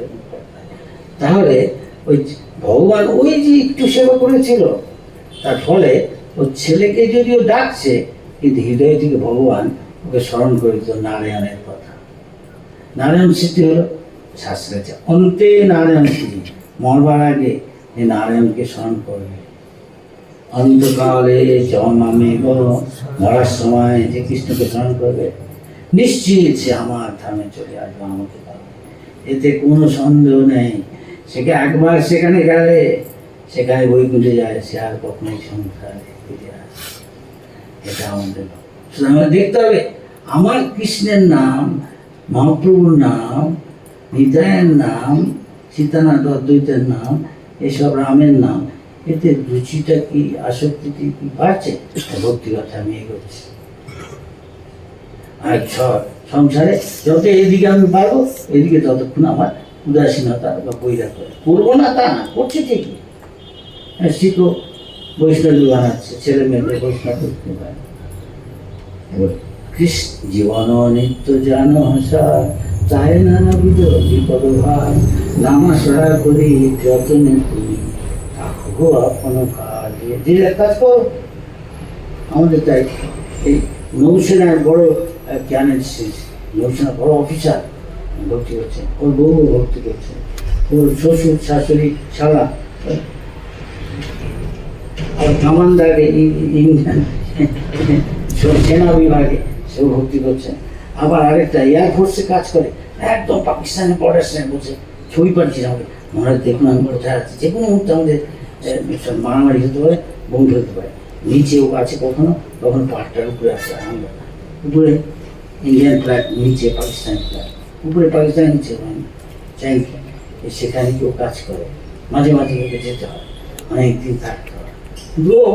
তাহলে ওই ভগবান ওই যে একটু সেবা করেছিল, তার ফলে ওই ছেলেকে যদিও ডাকছে, কিন্তু হৃদয় থেকে ভগবান ওকে স্মরণ করে দিত নারায়ণের কথা। নারায়ণ স্মৃতি হলো শাস্ত্রে আছে অন্তে নারায়ণ স্মৃতি, মরবার আগে এই নারায়ণকে স্মরণ করবে। অন্তকালে জমামেব, মরার সময় যে কৃষ্ণকে স্মরণ করবে নিশ্চিত সে আমার ধামে চলে আসবে, আমাকে পাবে, এতে কোনো সন্দেহ নেই। সেকে একবার সেখানে গেলে সেখানে বৈকুণ্ঠে যায়, সে আর কখনোই সংসারে ফিরে আসে। এটা আমাদের শুধু আমরা দেখতে হবে আমার কৃষ্ণের নাম, মহাপ্রভুর নাম, নিতায়ের নাম, সীতানাথ অদ্বৈতের নাম, এসব রামের নাম, এতে রুচিটা কি, আসক্তিটি কি বাড়ছে? ভক্তিগত আমি এগোচ্ছি। আর সংসারে যত এদিকে আমি পারবো এদিকে ততক্ষণ আমার উদাসীনতা বা বৈরাগ করে করবো না তা না, করছে ঠিকই। শিখো বৈষ্ণবী বানাচ্ছে, ছেলে মেয়েদের বৈষ্ণব করতে পারে। কৃষ্ণ জীবন নিত্য জান হসা, চায় নানা বিধ বিপদ ভাই, নামা সরা করি যতনে তুমি থাকবো আপন কাজ। যে কাজ করো আমাদের তাই। এই নৌসেনার বড় জ্ঞানের শেষ, নৌসেনার বড় অফিসার ভর্তি করছে, ওর বউ ভর্তি করছে, ওর শ্বশুর শাশুড়ি শালা, আর কামানদারে ইন্ডিয়ান সেনা বিভাগে সেও ভর্তি করছে। আবার আরেকটা এয়ারফোর্সে কাজ করে, একদম পাকিস্তানের বর্ডার সাইড বলছে ছবি পাঠিয়েছে আমাকে, মহারাজ দেখুন আমি কোথায় আছি, যে কোনো মুহূর্তে আমাদের মারামারি হতে পারে, বন্ধু হতে পারে। নিচেও আছে কখনো কখনো পাহাড়টার উপরে আছে, উপরে ইন্ডিয়ান ফ্ল্যাগ, নিচে পাকিস্তানি ফ্ল্যাগ, উপরে পাকিস্তানি, নিচে চাইন ফ্ল্যাগ। সেখানে কেউ কাজ করে, মাঝে মাঝে ওকে যেতে হয়, অনেকদিন থাকতে হয়। দুও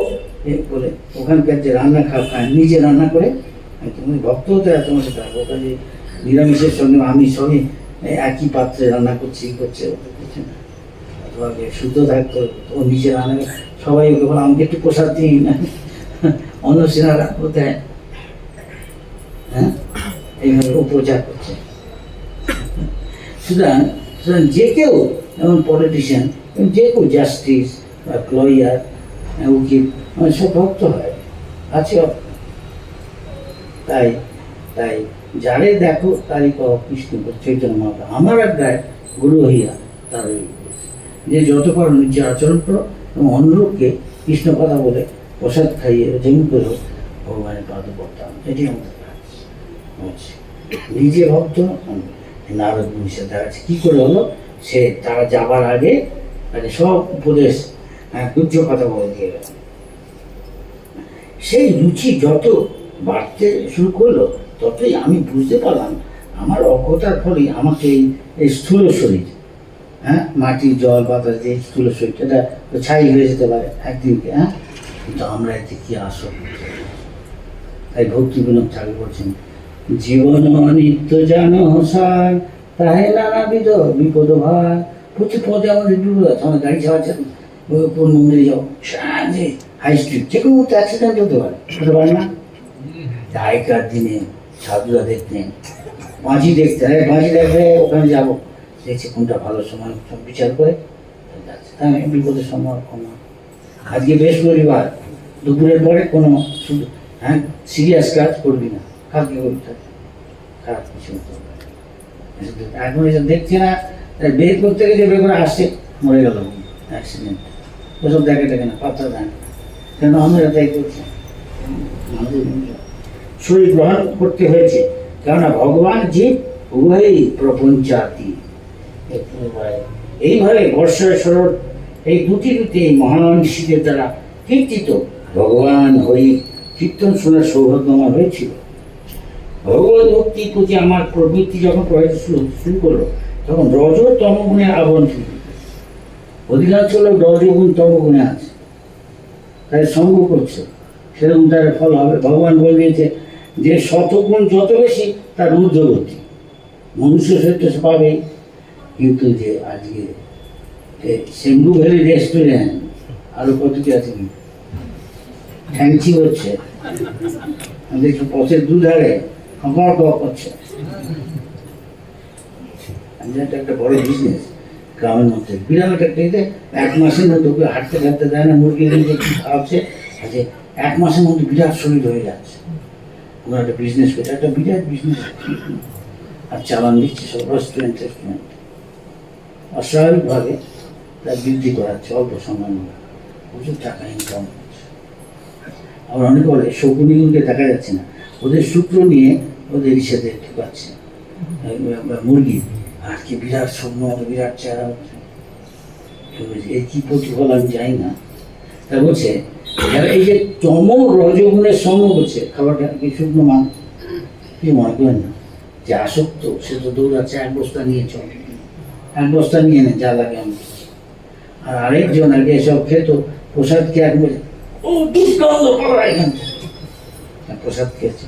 বলে ওখানকার যে রান্না খায় নিজে রান্না করে, তুমি ভক্ত হতে হয় তোমার সাথে, ওটা যে নিরামিষের সঙ্গে আমি সবই একই পাত্রে রান্না করছি করছে, ওটা কিছু না। তোমাকে শুদ্ধ থাকতো, ও নিজে রান্না, সবাই ওকে বলে আমাকে একটু প্রসাদ দিই না, অন্য সেনারা কোথায়, হ্যাঁ এইভাবে ও প্রচার করছে। সুতরাং যে কেউ যেমন পলিটিশিয়ান, যে কেউ জাস্টিস বা লয়ার, উকিল, সব ভক্ত হয় আছে। তাই তাই যারে দেখো তারই কৃষ্ণ চৈতন্য মহাপ্রভু আমার আজ্ঞায় গুরু হইয়া তার যে যত পারো নিজে আচরণ করো এবং অন্যকে কৃষ্ণ কথা বলে প্রসাদ খাইয়ে যেমন করো ভগবানের পাদ করতাম। এটি আমাদের কাজ হচ্ছে। নিজে ভক্ত নারদ মুনির সাথে আছে, কী করে হলো, সে তারা যাবার আগে মানে সব উপদেশ গুজ্জ কথা বলে দিয়ে গেল। সেই রুচি যত বাড়তে শুরু করলো ততই আমি বুঝতে পারলাম আমার অজ্ঞতার ফলে আমাকে এই স্থূল শরীর, হ্যাঁ মাটি জল বাতাস দিয়ে স্থূল শরীর, এটা ছাই হয়ে যেতে পারে একদিনকে, হ্যাঁ, কিন্তু আমরা এতে কি আসক্ত। তাই ভক্তি বিনোদ ঠাকুর বলছেন জীবন নিত্য জান হসার, তাহে নানাবিধ বিপদ ভার। প্রতি পদে আমাদের বিপদ আছে, আমার গাড়ি চালাচ্ছে, কোন মন্দিরে যাও, যে হাই স্ট্রিট, যে কোনো মতো অ্যাক্সিডেন্ট হতে পারে না। আগেকার দিনে সাধুরা দেখতেন, মাঝি দেখতে, মাঝি দেখবে ওখানে যাবো, দেখছি কোনটা ভালো সময় সব বিচার করে যাচ্ছে, তাই বিপদের সময় কমা। আজকে বৃহস্পতিবার দুপুরের পরে কোনো শুধু হ্যাঁ সিরিয়াস কাজ করবি না, কালকে করবি, খারাপ কিছু এখন এসব দেখছে না, বের করতে গেছে, বের করে আসছে মরে গেল অ্যাক্সিডেন্ট, ওসব দেখে না, পাত্তা দেয় না, কেন আমরা তাই করছি। শরীর গ্রহণ করতে হয়েছে, কেননা ভগবান জীব উভয়ই প্রপঞ্চাতি। এইভাবে বর্ষা শরৎ এই দুটি এই মহান ঋষিদের দ্বারা কীর্তিত ভগবান হয়ে কীর্তন শোনার সৌভাগ্য আমার হয়েছিল। ভগবত ভক্তির প্রতি আমার প্রবৃত্তি যখন প্রয়াস শুরু করলো তখন রজ তমগুণের আবরণ শুরু, অধিকাংশ লোক রজগুণ তমগুণে আছে, তাই সঙ্গ করছে, সেরকম তার ফল হবে। ভগবান বলে দিয়েছে যে শতগুণ যত বেশি তার ঊর্ধ্বগতি, মনুষ্য সহিত সে পাবে। কিন্তু যে আজকে সেম্বু ভ্যালি রেস্টুরেন্ট আরো কত কি আছে, কি ঠ্যাংচি হচ্ছে, দেখছো পথের দুধারে খবর করছে, একটা বড় বিজনেস গ্রামের মধ্যে, বিরাট একটা এক মাসের মধ্যে ওকে হাঁটতে হাঁটতে দেয় না, মুরগি কি খাওয়াচ্ছে, এক মাসের মধ্যে বিরাট শরীর হয়ে যাচ্ছে। ওরা একটা বিজনেস করছে, একটা বিরাট বিজনেস, আর চালান দিচ্ছে সব রেস্টুরেন্ট অস্বাভাবিকভাবে তার বৃদ্ধি করাচ্ছে অল্প সময়ের মধ্যে, প্রচুর টাকা ইনকাম করছে। আবার অনেক বলে শকুনিগুলোকে দেখা যাচ্ছে না, ওদের সূত্র নিয়ে ওদের সাথে ঢুকাচ্ছে মুরগি, আর কি বিরাট স্বপ্ন, বিরাট চেহারা হচ্ছে, এর কি প্রতিফল আমি জানি না। তা বলছে যারা এই যে তম রজগুণের সঙ্গ বলছে খাবারটা কি শুকনো মান, কি মনে করেন না যে আসক্ত, সে তো দৌড়াচ্ছে, এক বস্তা নিয়ে চলে, এক বস্তা নিয়ে নেয় যা লাগে আমি। আর আরেকজন আগে এসব খেত, প্রসাদ খেয়ে এক বলছে ও দুর্গন্ধ পাওয়া এখান থেকে, প্রসাদ খেয়েছে।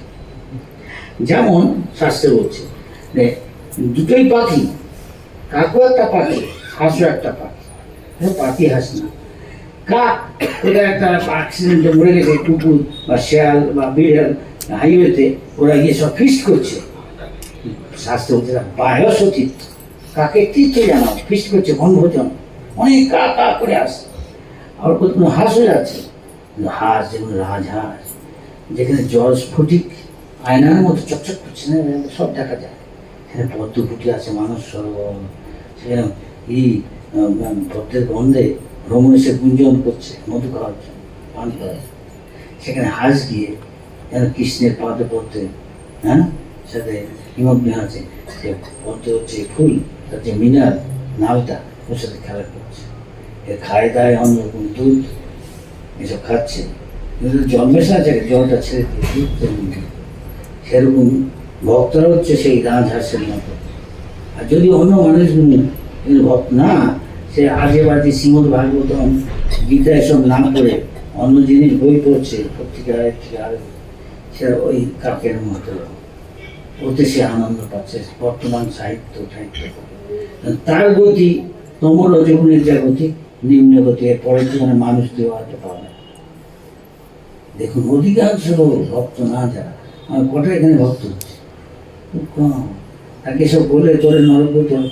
যেমন শাস্ত্রে বলছে যে দুটোই পাখি, কাকু একটা পাখি, হাঁসও একটা পাখি, পাখি হাঁস না, কাক ওটা একটা অ্যাক্সিডেন্টে মরে গেছে, কুকুর বা শেয়াল বা বিড়াল হাইওয়েতে, ওরা গিয়ে সব ফিস্ট করছে। শাস্ত্রে বলছে বায়স অতীত, কাকে তীর্থ জানাও, ফিস্ট করছে বনভোজন, অনেক কা কা করে আসে। আবার কোনো হাঁসও যাচ্ছে, হাঁস যেমন রাজহাঁস, যেখানে জল স্ফটিক আয়নার মতো চকচক করছে না, সব দেখা যায়। সেখানে পদ্ম ফুটে আছে, মানুষ সরোবর, সেখানে এই পদ্মের গন্ধে ভ্রমণ এসে গুঞ্জন করছে মধু খাওয়ার জন্য, পান করার। সেখানে হাঁস গিয়ে যেন কৃষ্ণের পাদে পদ্মে, হ্যাঁ, সাথে নিমগ্ন আছে, যে পদ্ম হচ্ছে ফুল, তার যে মিনার নালটা, ওর সাথে খেলা করছে। এর খায় দায় অন্যরকম দুধ এসব খাচ্ছে, কিন্তু জন্মের সাথে জলটা ছেড়ে দিয়ে দুধ, সেরকম ভক্তরা হচ্ছে সেই রাজহাঁসের মতো। আর যদি অন্য মানুষগুলো ভক্ত না, সে আজে বাজে শ্রীমদ ভাগবতম গীতা এসব নাম করে অন্য জিনিস বই পড়ছে পত্রিকায়, সে ওই কাকের মতো, ওতে সে আনন্দ পাচ্ছে। বর্তমান সাহিত্য তার গতি তম রজগুণের যা গতি, নিম্ন গতি, এর পরের জীবনে মানুষ দেওয়া হতে পারে। দেখুন অধিকাংশ ভক্ত না যারা, আমার কটা এখানে ভক্ত হচ্ছে খুব কম। তাকে সব বলে তোরে নরকে তোর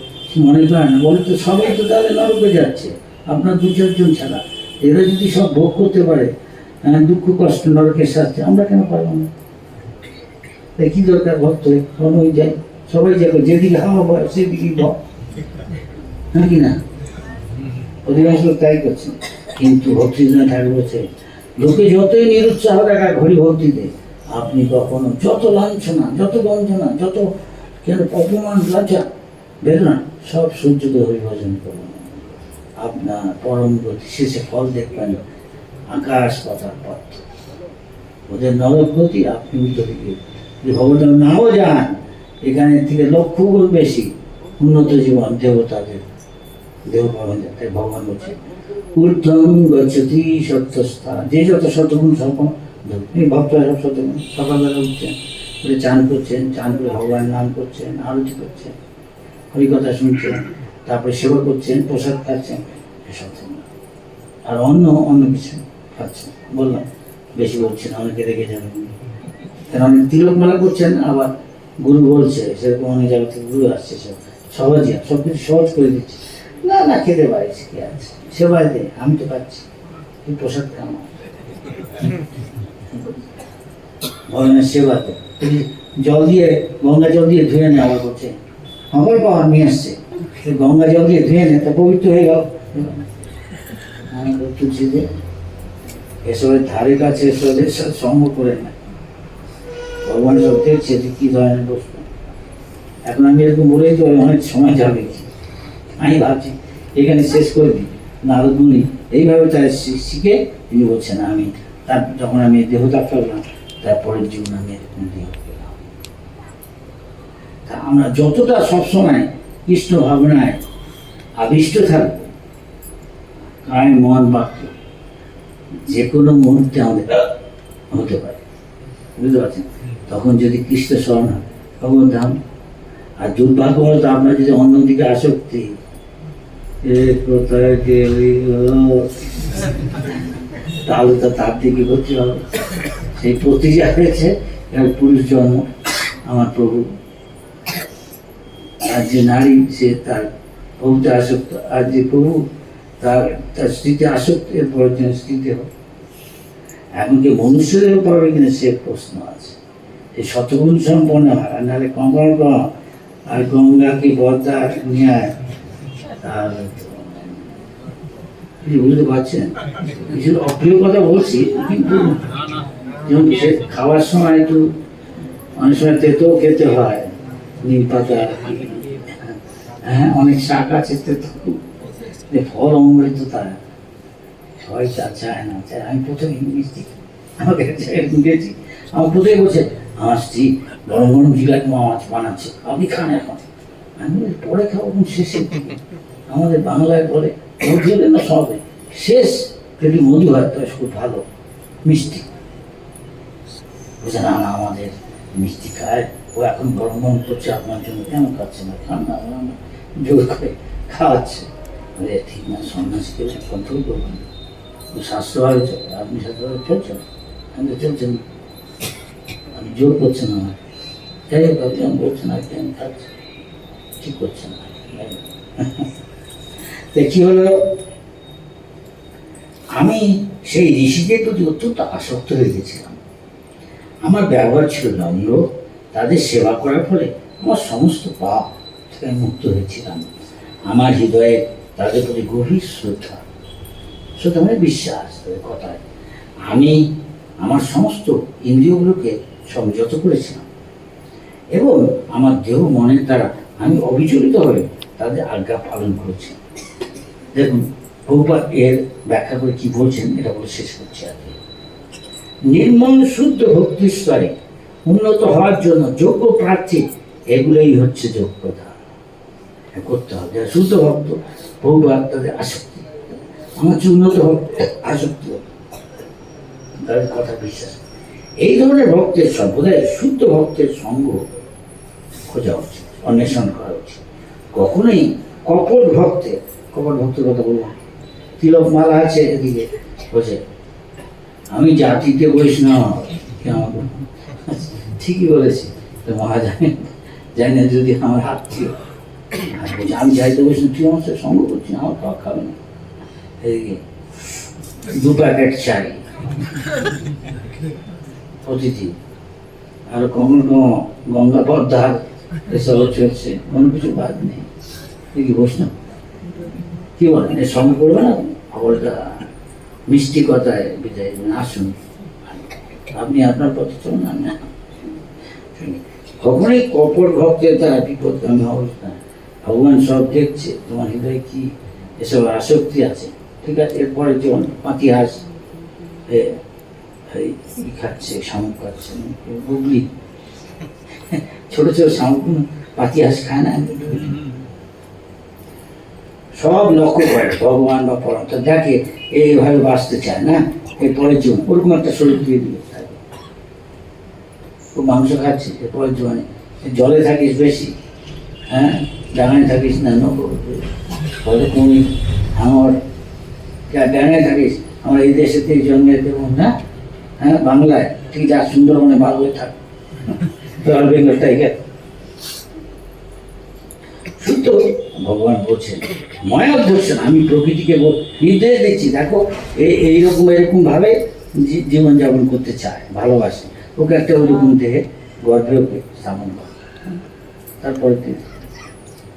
মনে করেন না, বলে তো সবাই তো তাহলে নরকে যাচ্ছে, আপনার দু চারজন ছাড়া। এরা যদি সব ভোগ করতে পারে, দুঃখ কষ্ট নরকের সাথে, আমরা কেন পারবো না? তাই কি দরকার ভক্ত সবাই যায়, সবাই যাবে যেদিকে হাওয়া হয় সেদিকেই ভক্ত, হ্যাঁ কি না? অধিকাংশ তাই করছে। কিন্তু ভক্তিনাথ ঠাকুর বলছে লোকে যতই নিরুৎসাহ দেখা ঘড়ি ভক্তিতে, আপনি কখনো যত লাঞ্ছনা, যত বঞ্চনা, যত কেন অপমান, লজ্জা, বেদনা সব সহ্য করে হরিভজন করুন, আপনার পরম গতি শেষে ফল দেখবেন আকাশ পাতাল পথ। ওদের নরক গতি, আপনি উল্টো দিকে যদি ভগবান নাও যান, এখানে থেকে লক্ষ গুণ বেশি উন্নত জীবন দেবতাদের দেহ পাওয়া যায়। তাই ভগবান বলছে ঊর্ধ্বম গচ্ছতি সত্যস্থান, যে যত শতগুণ সম্পন্ন ভক্তরা সব শতগুণ, সকালবেলা উঠছেন, চান করছেন, চান করে ভগবানের নাম করছেন, আরতি করছেন, হরিকথা শুনছেন, তারপরে সেবা করছেন, প্রসাদ খাচ্ছেন, এসব আর অন্য কিছু খাচ্ছেন। বললাম বেশি বলছেন, অনেকে রেখে যাবেন, কেন অনেক তিলকমালা করছেন, আবার গুরু বলছে, সেরকম অনেক জায়গা থেকে গুরু আসছে, সহজই সব কিছু সহজ করে দিচ্ছে। না না খেতে পারিস, কি আছে, সেবাই দে, আমি তো পাচ্ছি, তুই প্রসাদ খাওয়া, ভগবানের সেবা দে, জল দিয়ে গঙ্গা জল দিয়ে ধুয়ে নেয়, আবার করছে আমার পাওয়ার নিয়ে আসছে, গঙ্গা জল দিয়ে ধুয়ে নেয়, তা পবিত্র হয়ে গেল। তুলসী দে, এসবের ধারে কাছে এসবের সঙ্গ করে না, ভগবান সব দেখছে যে কি ধরনের বস্তু। এখন আমি এরকম বলেই তো অনেক সময় যাবে, আমি ভাবছি এখানে শেষ করে দিই। নারদ মুনি এইভাবে তার শিখে তিনি বলছেন আমি তার যখন আমি দেহত্যাগ করলাম, তারপরের জীবন আমি এরকম দেহ পেলাম। তা আমরা যতটা সবসময় কৃষ্ণ ভাবনায় আবিষ্ট থাকবো, কায় মন বাক্য, যে কোনো মুহূর্তে আমাদের হতে পারে, বুঝতে পারছেন? তখন যদি কৃষ্ণ স্মরণ হয় ভগবান ধাম। আর দুর্ভাগ্যবশত আমরা যদি অন্যদিকে আসক্তি, কোথায় গেলি তাহলে তো তার দিকে করতে হবে। সেই প্রতিজ্ঞা হয়েছে পুরুষ জন্ম আমার প্রভু, আর যে নারী সে তার প্রভুতে আসক্ত, আর যে প্রভু তার স্ত্রীতে আসক্ত, এরপরের জন্য স্ত্রীতে হোক। এমনকি মনুষ্যদেরও পারবে কিনা সে প্রশ্ন আছে। এই শতগুণ সম্পন্ন হয়, আর নাহলে কঙ্কর আর গঙ্গা কি বদ্দা নিয়ে আর কিছু বুঝতে পারছেন, কিছু অপ্রিয় কথা বলছি, কিন্তু যেমন সে খাওয়ার সময় একটু অনেক সময় তেতো খেতে হয়, নিম পাতা, হ্যাঁ অনেক শাক আছে তেতো, ফল অমৃত তারা সবাই চায় না, চায়। আমি প্রথমে মিষ্টি আমাকে গেছি, আমার প্রথমে বলছে আমার স্ত্রী গরম গরম জিলাপি মাছ বানাচ্ছে, আপনি খান এখন। আমি পরে খাবো শেষের দিকে, আমাদের বাংলায় বলে মধু হলে না সবে শেষ যদি মধু হয় তো খুব ভালো মিষ্টি, বুঝে না না আমাদের মিষ্টি খায়, ও এখন গরম গরম করছে আপনার জন্য, কেন খাচ্ছে না, খান না, জোর করে খাওয়াচ্ছে। ঠিক না, সন্ন্যাসীকে কন্ট্রোল করবেন, স্বাস্থ্যভাবে চলে, আপনি স্বাস্থ্যভাবে চলছেন, আমি তো চলছেন, আমি জোর করছেন আমার, যাই হোক আপনি আমি বলছেন আর কি আমি খাচ্ছি, ঠিক করছেন না। কি হলো, আমি সেই ঋষিদের প্রতি অত্যন্ত আসক্ত হয়ে গেছিলাম। আমার ব্যবহার ছিল নম্র, তাদের সেবা করার ফলে আমার সমস্ত পাপ থেকে মুক্ত হয়েছিলাম। আমার হৃদয়ে তাদের প্রতি গভীর শ্রদ্ধা মানে বিশ্বাস, তাদের কথায় আমি আমার সমস্ত ইন্দ্রিয়গুলোকে সংযত করেছিলাম এবং আমার দেহ মনের দ্বারা আমি অবিচলিত হয়ে তাদের আজ্ঞা পালন করেছি। দেখুন প্রভুপাদ এর ব্যাখ্যা করে কি বলছেন, এটা বলে শেষ করছি আর কি। নির্মল শুদ্ধ ভক্তির স্তরে উন্নত হওয়ার জন্য যোগ্য প্রার্থী, এগুলোই হচ্ছে যোগ্যতা করতে হবে। যারা শুদ্ধ ভক্ত, প্রভুপাদ তাদের আসক্তি, আমার যে উন্নত ভক্ত আসক্তি, তাদের কথা বিশ্বাস। এই ধরনের ভক্তের সর্বদাই শুদ্ধ ভক্তের সঙ্গ খোঁজা উচিত, অন্বেষণ করা উচিত। কখনোই কপট ভক্তের কথা বললাম, তিলক মালা আছে এদিকে বসে, আমি জাতিতে বৈষ্ণব, ঠিকই বলেছি, তো মহাজানি জানি না যদি আমার হাত ছিল, আমি যাইতে বৈষ্ণব, তুই আমার সাথে সঙ্গ করছি, আমার খাওয়া খাবে না, এদিকে 2 প্যাকেট চাই প্রতিদিন, আর কখনো গঙ্গা পদ্মার এসব চলছে, কোনো কিছু বাদ নেই, কি বৈষ্ণব কি বলেন, এর সঙ্গে করবে না, খবরটা মিষ্টি কথায় বিদায় আসুন, আপনি আপনার পথে চলুন, না কখনোই কপট ভক্তের দ্বারা বিপদগামী অবস্থা। ভগবান সব দেখছে, তোমার হৃদয়ে কি এসব আসক্তি আছে, ঠিক আছে। এরপরে যেমন পাতিহাস খাচ্ছে, শামুক খাচ্ছে, গুগলি ছোট ছোট শামুক, পাতিহাস খায় না, সব লক্ষ্য করে ভগবান বা পরমাত্মা দেখে এইভাবে বাঁচতে চায় না, এরপরের জীবন ওরকম একটা শরীর দিয়ে দিয়ে থাকে, ও মাংস খাচ্ছে, এরপরের জীবনে জলে থাকিস বেশি, হ্যাঁ ডাঙায় থাকিস না, হয়তো তুমি আমার ডাঙায় থাকিস, আমরা এই দেশে থেকে জন্মে দেবো না, হ্যাঁ বাংলায় ঠিক যা সুন্দরবনে ভালো হয়ে থাক, বেঙ্গল টাইগার। শুদ্ধ ভগবান বলছেন, ময়া ধরছেন, আমি প্রকৃতিকে নির্দেশ দিচ্ছি, দেখো এরকম ভাবে জীবনযাপন করতে চায়, ভালোবাসে, ওকে একটা ওইরকম দেহে গর্ভে ওকে স্থাপন করে, তারপরে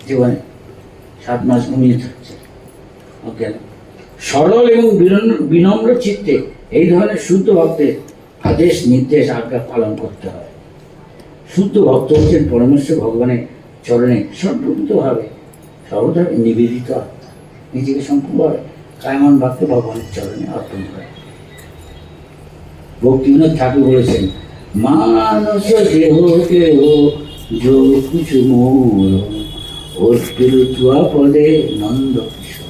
জীবনে 7 মাস ঘুমিয়ে থাকছে। ওকে সরল এবং বিনম্র চিত্তে এই ধরনের শুদ্ধ ভক্তের আদেশ নির্দেশ আজ্ঞা পালন করতে হয়। শুদ্ধ ভক্ত হচ্ছেন পরমেশ্বর ভগবানের চরণে সম্পূর্ণভাবে সর্বদা নিবেদিত আত্মা, নিজেকে সম্পূর্ণভাবে কায়মন বাক্যে ভগবানের চরণে অর্পণ করে। ভক্তিবিনোদ ঠাকুর বলেছেন, মানস দেহ কেহ যোগ কিছু মোর অর্পিল তুয়া পদে নন্দ কিশোর।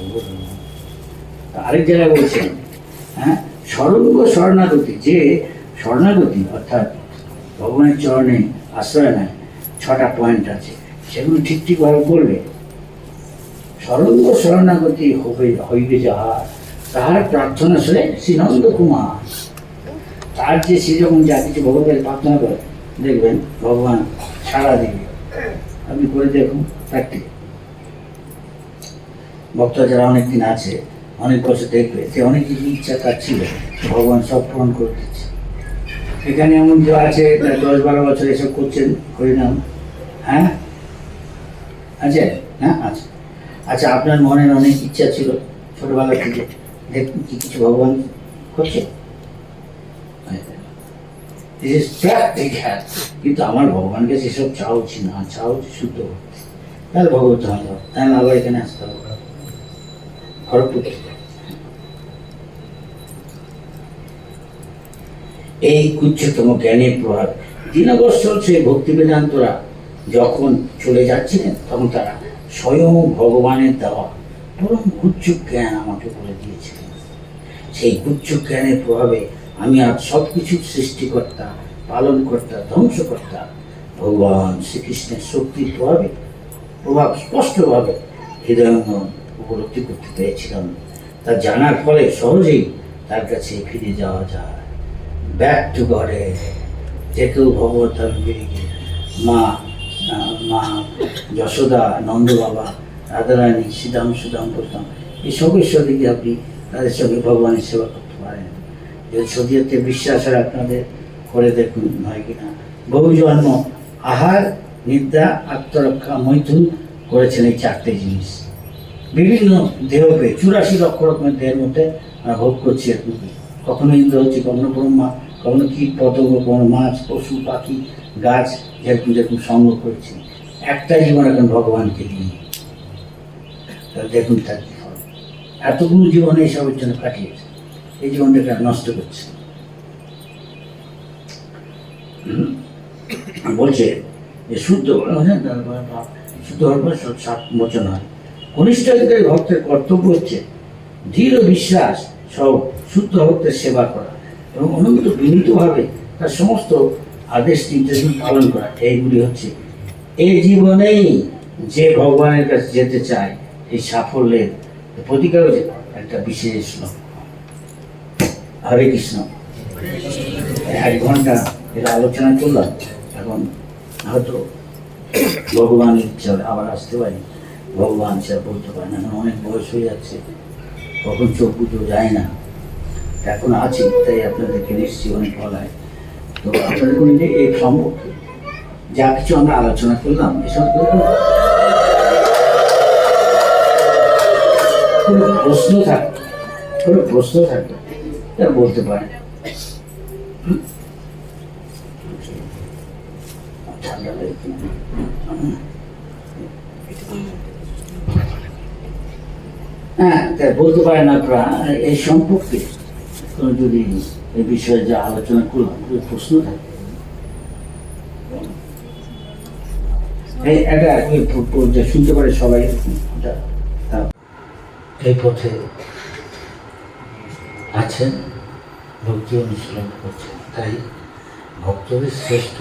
আরেক জায়গায় বলছেন, হ্যাঁ সর্ব শরণাগতি, যে শরণাগতি অর্থাৎ ভগবানের চরণে আশ্রয় নেয়, 6টা পয়েন্ট আছে, সেগুলো ঠিকভাবে করবে। সর্ব শরণাগতি হইবে যাহার, তাহার প্রার্থনা শুনে শ্রীনন্দ কুমার, তার যে সে যখন যা কিছু ভগবানের প্রার্থনা করে, দেখবেন ভগবান সাড়া দিবে। আপনি করে দেখুন প্র্যাকটিস, ভক্তরা যারা অনেকদিন আছে, অনেক বছর দেখবে, সে অনেক কিছু ইচ্ছা তার ছিল, ভগবান সব পূরণ করে দিচ্ছে। এখানে এমন কেউ আছে 10-12 বছর এসব করছেন হরিনাম? হ্যাঁ আছে, হ্যাঁ আছে। আচ্ছা, আপনার মনের অনেক ইচ্ছা ছিল ছোটবেলা থেকে, দেখুন কি কিছু ভগবান করছে, কিন্তু আমার ভগবানকে সেসব চাওয়া উচিত না, চাওয়া উচিত শুদ্ধ ভক্তি। তাহলে ভগবত হয়ে যাও, তাহলে আবার এখানে আসতে হবে খড়গপুর। এই উচ্চতম জ্ঞানের প্রভাব দীনবৎসল সেই ভক্তি বেদান্তরা যখন চলে যাচ্ছিলেন, তখন তারা স্বয়ং ভগবানের দেওয়া পরম উচ্চ জ্ঞান আমাকে বলে দিয়েছিলেন। সেই উচ্চ জ্ঞানের প্রভাবে আমি আজ সব কিছুর সৃষ্টিকর্তা, পালনকর্তা, ধ্বংসকর্তা ভগবান শ্রীকৃষ্ণের শক্তির প্রভাব স্পষ্টভাবে হৃদয় উপলব্ধি করতে পেরেছিলাম। তা জানার ফলে সহজেই তার কাছে ফিরে যাওয়া যায়, ব্যাক টু গডে। যে কেউ ভগবত মা মা যশোদা, নন্দ বাবা, রাধারানী, সুদাম করতাম, এই সবের দিকে আপনি তাদের সঙ্গে ভগবানের সেবা করতে পারেন। যদি শরীয়তে বিশ্বাস হয় আপনাদের, করে দেখুন হয় কিনা। বহু জন্ম আহার, নিদ্রা, আত্মরক্ষা, মৈথুন করেছেন এই 4টে জিনিস। বিভিন্ন দেহ পেয়ে 84 লক্ষ রকমের দেহের মধ্যে ভোগ করছি এখন। কখনো ইন্দ্র হচ্ছে, কখনো ব্রহ্মা, কখনো কীট পতঙ্গ, কখনো মাছ, পশু, পাখি, গাছ, যেরকম সঙ্গ করছি। একটা জীবন এখন ভগবানকে নিয়ে, দেখুন তার কি ফল। এতগুলো জীবন এইসবের জন্য কাটিয়েছে, এই জীবনটাকে নষ্ট করছে। বলছে যে শুদ্ধ হওয়ার পর 7 মোচন হয়। কনিষ্ঠ অধিকারী ভক্তের কর্তব্য হচ্ছে দৃঢ় বিশ্বাস সব শুদ্ধ ভক্তের সেবা করা এবং অনুমিত বিনীতভাবে তার সমস্ত আদেশ নির্দেশন পালন করা। এইগুলি হচ্ছে এই জীবনেই যে ভগবানের কাছে যেতে চায় এই সাফল্যের প্রতিকারের একটা বিশেষ লক্ষ্য। হরে কৃষ্ণ। 1 ঘন্টা এটা আলোচনা করলাম। এখন হয়তো ভগবানের ইচ্ছা আবার আসতে পারি, ভগবান সে বলতে পারে না, অনেক বয়স হয়ে যাচ্ছে, কখন চোখ পুজো যায় না। এখন আছি তাই আপনাদেরকে নিশ্চয়ই অনেক বলায়। তো আপনাদের কোনো এই সম্পর্কে যা কিছু আমরা আলোচনা করলাম, এসব কোনো প্রশ্ন থাকে তা বলতে পারেন। ঠান্ডা লাগে হ্যাঁ, তাই বলতে পারেন আপনারা এই সম্পর্কে কোনো যদি এই বিষয়ে যা আলোচনা করলাম প্রশ্ন থাকে। এটা শুনতে পারে সবাই। এই পথে আছেন, ভক্তি অনুশীলন করছেন, তাই ভক্তদের শ্রেষ্ঠ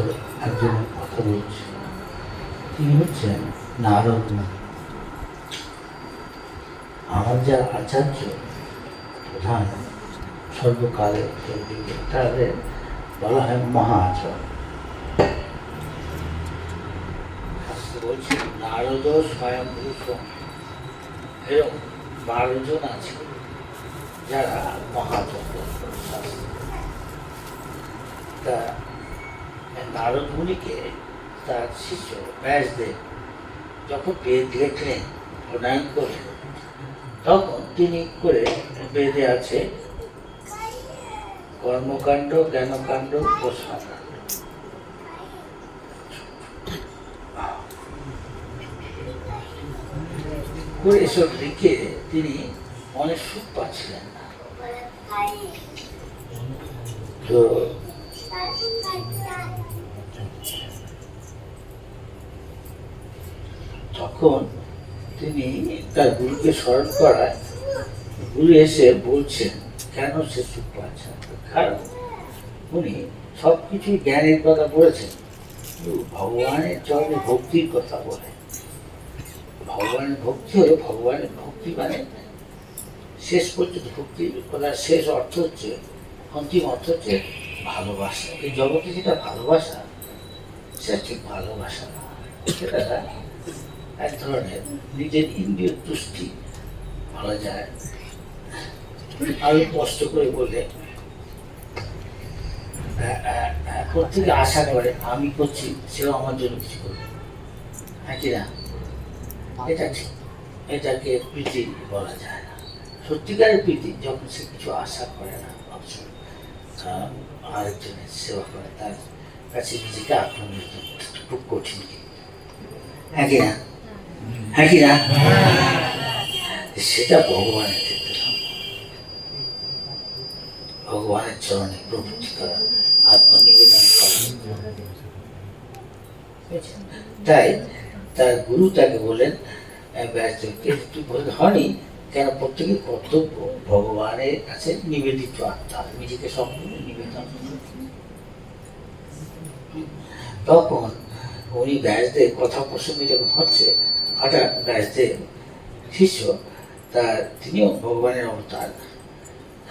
একজনের কথা বলছে। তিনি হচ্ছেন নারদ। আমার যা আচার্য প্রধান সর্বকালে, তাদের বলা হয় মহা আচার্য। বলছি নারদ স্বয়ং পুরুষ, এরকম 12 জন আছে যারা মহাচক্র। তা নারদ মুনিকে তার শিষ্য ব্যাসদেব যখন বেদ লেখলেন, প্রণয়ন করলেন, তখন তিনি করে বেদে আছে কর্মকাণ্ড, জ্ঞানকাণ্ড, উপাসনাকাণ্ড। এসব লিখে তিনি অনেক সুখ পাচ্ছিলেন না। তো তখন তিনি তার গুরুকে স্মরণ করায় গুরু এসে বলছেন কেন সে সুখ পাচ্ছে না। কারণ উনি সবকিছু জ্ঞানের কথা বলেছেন, ভগবানের চরণে ভক্তির কথা বলে। ভগবানের ভক্তি হলো, ভগবানের ভক্তি মানে শেষ পর্যন্ত ভক্তির কথা শেষ অর্থ হচ্ছে, অন্তিম অর্থ হচ্ছে ভালোবাসা। এই জগতে যেটা ভালোবাসা, সে হচ্ছে ভালোবাসা, সেটা এক ধরনের নিজের ইন্দ্রিয় তুষ্টি বলা যায়। আরো কষ্ট করে বলে প্রত্যেকে আশা করে আমি করছি সেও আমার জন্য কিছু করবে, হ্যাঁ কি না? এটা ঠিক, এটাকে প্রীতি বলা যায় না। সত্যিকারের প্রীতি যখন সে কিছু আশা করে না, অবশ্য আরেকজনের সেবা করে, তার কাছে নিজেকে আত্মনিয়োগ খুব কঠিন, হ্যাঁ কি না? হ্যাঁ কি না? সেটা ভগবানের ক্ষেত্রে সম্ভব। ভগবানের চরণে প্রবৃত্তি করা, আত্মনিবেদন করা। তাই তার গুরু তাকে বলেন, ব্যাসদেবকে তুই বলতে হয়নি কেন, প্রত্যেকের কর্তব্য ভগবানের কাছে নিবেদিত আত্মা, নিজেকে সম্পূর্ণ নিবেদন। তখন উনি ব্যাসদেব কথা প্রসঙ্গে যখন হচ্ছে, হঠাৎ ব্যাসদেব শিষ্য তিনিও ভগবানের অবতার,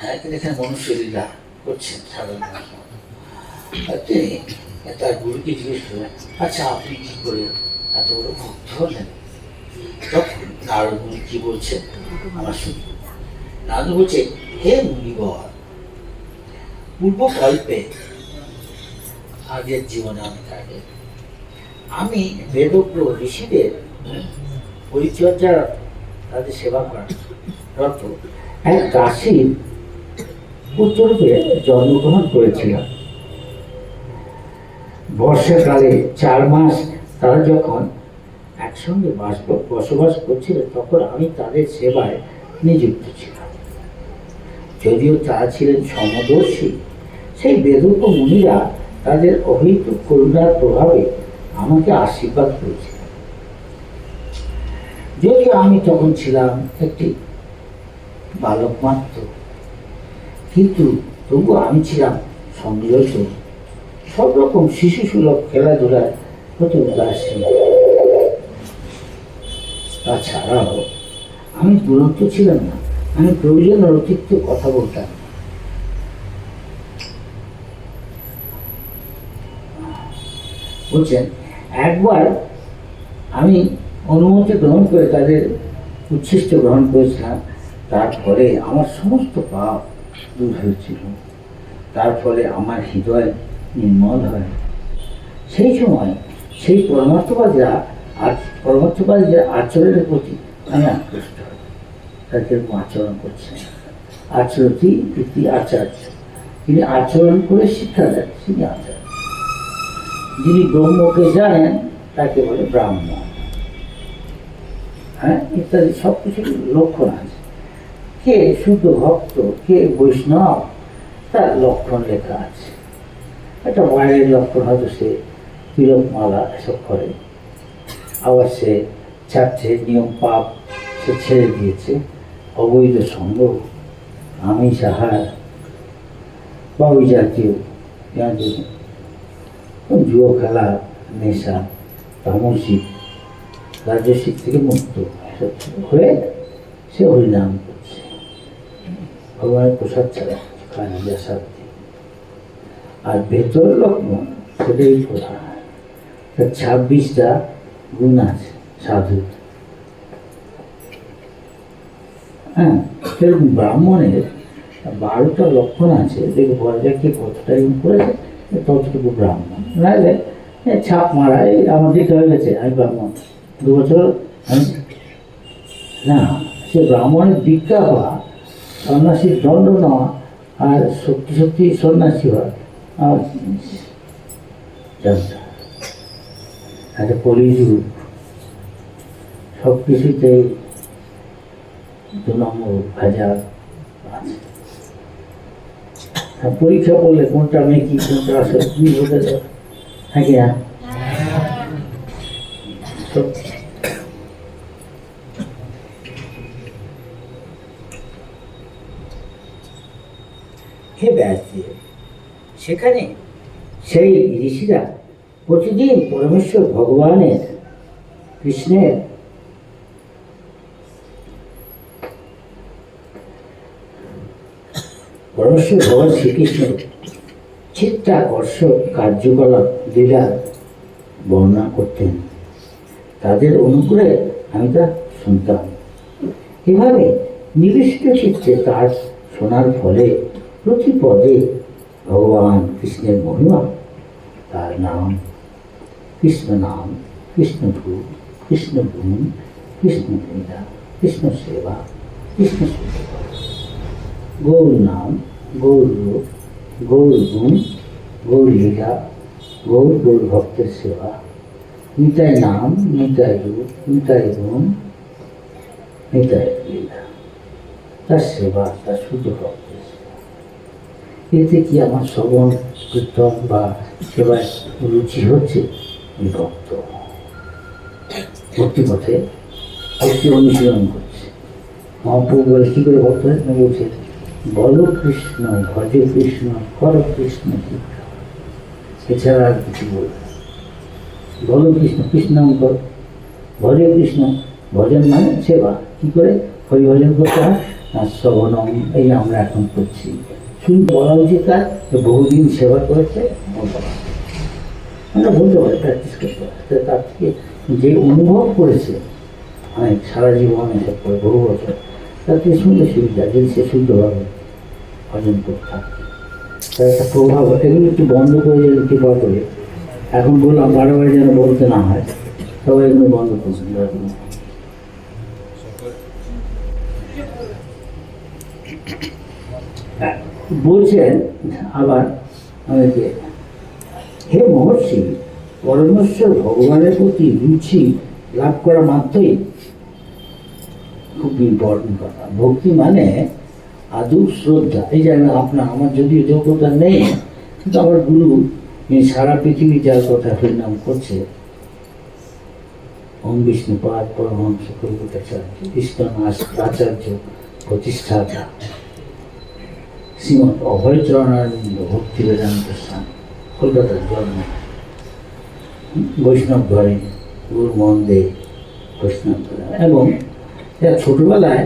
হ্যাঁ, কিন্তু এখানে মনুষ্য লীলা করছেন সাধারণ মানুষ। তিনি তার গুরুকে জিজ্ঞেস করলেন, আচ্ছা আপনি কি করে এত বড় ভক্ত হলেন? তখন নারদ মুনি কি বলছেন আমার শুনি। নারদ বলছে, হে মুনিবর, পূর্বকল্পে আগের জীবনে অনেক আগে আমি বেদজ্ঞ ঋষিদের পরিচর্যা, তাদের সেবা করার এক দাসীর পুত্ররূপে জন্মগ্রহণ করেছিলাম। বর্ষাকালে 4 মাস তারা যখন একসঙ্গে বসবাস করছিল, তখন আমি তাদের সেবায় নিযুক্ত ছিলাম। যদিও তারা ছিলেন সমদর্শী, সেই বেদজ্ঞ মুনিরা তাদের অহেতুক করুণার প্রভাবে আমাকে আশীর্বাদ করেছিল। যদিও আমি তখন ছিলাম একটি বালক মাত্র, কিন্তু তবু আমি ছিলাম সংযত, সব রকম শিশু সুলভ খেলাধুলার প্রতি উদাসীন। তাছাড়াও আমি দুরন্ত ছিলাম না, আমি প্রয়োজনের অতিরিক্ত কথা বলতাম। বলছেন, একবার আমি অনুমতি গ্রহণ করে তাদের উচ্ছিষ্ট গ্রহণ করেছিলাম, তারপরে আমার সমস্ত পাপ দূর হয়েছিল, তার ফলে আমার হৃদয় নির্মল হয়। সেই সময় সেই পরমার্থবাদীরা আচরণের প্রতি আমি আকৃষ্ট হই। তারা কিরকম আচরণ করছে, আচরতি প্রীতি আচার্য, তিনি আচরণ করে শিক্ষা দেন, তিনি আচার্য। যিনি ব্রহ্মকে জানেন তাকে বলে ব্রাহ্মণ, হ্যাঁ, ইত্যাদি সব কিছুর লক্ষণ আছে। কে শুদ্ধ ভক্ত, কে বৈষ্ণব, তার লক্ষণ লেখা আছে। একটা বাইরের লক্ষণ হয়তো সে তিলকমালা এসব করে, আবার সে চারটে নিয়ম পাপ সে ছেড়ে দিয়েছে, অবৈধ সঙ্গ, আমিষ আহার বা ওই জাতীয় জুয়ো খেলা, নেশা, তামসিক, রাজস্বিক থেকে মুক্ত হয়ে সে হরিনাম করছে, ভগবানের প্রসাদ ছাড়া খায় না, প্রসাদ। আর ভেতরের লক্ষণ সেটাই প্রধান। 26টা গুণ আছে সাধু। হ্যাঁ, সেরকম ব্রাহ্মণের 12টা লক্ষণ আছে। দেখে বলা যায় কে কতটা করেছে, ততটুকু ব্রাহ্মণ। নাহলে ছাপ মারা, আমার দিকে হয়ে গেছে আমি ব্রাহ্মণ, 2 বছর না, সে ব্রাহ্মণের দীক্ষা হওয়া, সন্ন্যাসীর দণ্ড নেওয়া, আর সত্যি সত্যি সন্ন্যাসী হওয়া আমার জানতে। একটা কলিযুগ, সব কিছুতেই 2 নম্বর ভেজাল আছে। পরীক্ষা করলে কোনটা মেকি, কোনটা আসলে কি বোঝা যায়, হ্যাঁ কি না? হে ব্যাসদেব, সেখানে সেই ঋষিরা প্রতিদিন পরমেশ্বর ভগবানের কৃষ্ণের পরমেশ্বর ভগবান শ্রীকৃষ্ণের চিত্তাকর্ষক কার্যকলাপ লীলা বর্ণনা করতেন। তাদের অনুগ্রহে আমি তা শুনতাম। এভাবে নিবিষ্ট চিত্তে তার শোনার ফলে প্রতি পদে ভগবান কৃষ্ণের মহিমা, তার নাম কৃষ্ণ নাম, কৃষ্ণ ভূ, কৃষ্ণ গুণ, কৃষ্ণ লীলা, কৃষ্ণ সেবা, কৃষ্ণ সেবা, গৌর নাম, গৌর রূপ, গৌর গুণ, গৌর লীলা, গৌর গৌর ভক্তের সেবা, নিতাই নাম, নিতাই রূপ, নিতাই গুণ, নিতাই লীলা, তার সেবা, তার শুদ্ধ ভক্তের সেবা। এতে কি আমার শ্রবণ কীর্তন বা সেবায় রুচি হচ্ছে? ভক্ত ভক্তি পথে ভক্তি অনুশীলন করছে। মহাপ্রভু বলে কী করে ভক্ত হয়? বলছে বল কৃষ্ণ, ভজ কৃষ্ণ, কর কৃষ্ণ শিক্ষা। এছাড়া আর কিছু বলবে না। বল কৃষ্ণ, কৃষ্ণ নাম কর, ভজ কৃষ্ণ, ভজন মানে সেবা। কী করে হরিভজন করতে হয়? না শ্রবণম, এই আমরা এখন করছি। শুন বলা উচিত তার বহুদিন সেবা করেছে, আমরা বলতে পারি, প্র্যাকটিস করতে পারি। তার থেকে যে অনুভব করেছে অনেক সারা জীবন এসব করে বহু বছর, তার থেকে শুনলে সুবিধা, যদি সে শুদ্ধভাবে ভজন করতে থাকে তার একটা প্রভাব। এগুলো একটু বন্ধ করে যদি কৃপা করে, এখন বললাম বারবার যেন বলতে না হয়, সবাই এগুলো বন্ধ করছেন। বলছেন আবার অনেকে, হে মহর্ষি, পরমেশ্বর ভগবানের প্রতি রুচি লাভ করা মাত্রই, খুব ইম্পর্টেন্ট কথা, ভক্তি মানে আদৌ শ্রদ্ধা। এই যে আমার যদিও যোগ্যতা নেই, কিন্তু আমার গুরু সারা পৃথিবী যার কথা হরিনাম করছে, ওম বিষ্ণুপাদ পরমহংস কল্পিতাচার্য, ইস্কন আচার্য প্রতিষ্ঠাতা শ্রীমৎ অভয়চরণানন্দ ভক্তি বেদান্ত স্বামী, কলকাতার জন্ম, বৈষ্ণব ঘরে, গুরু মন্দির বৈষ্ণব ঘরে। এবং ছোটবেলায়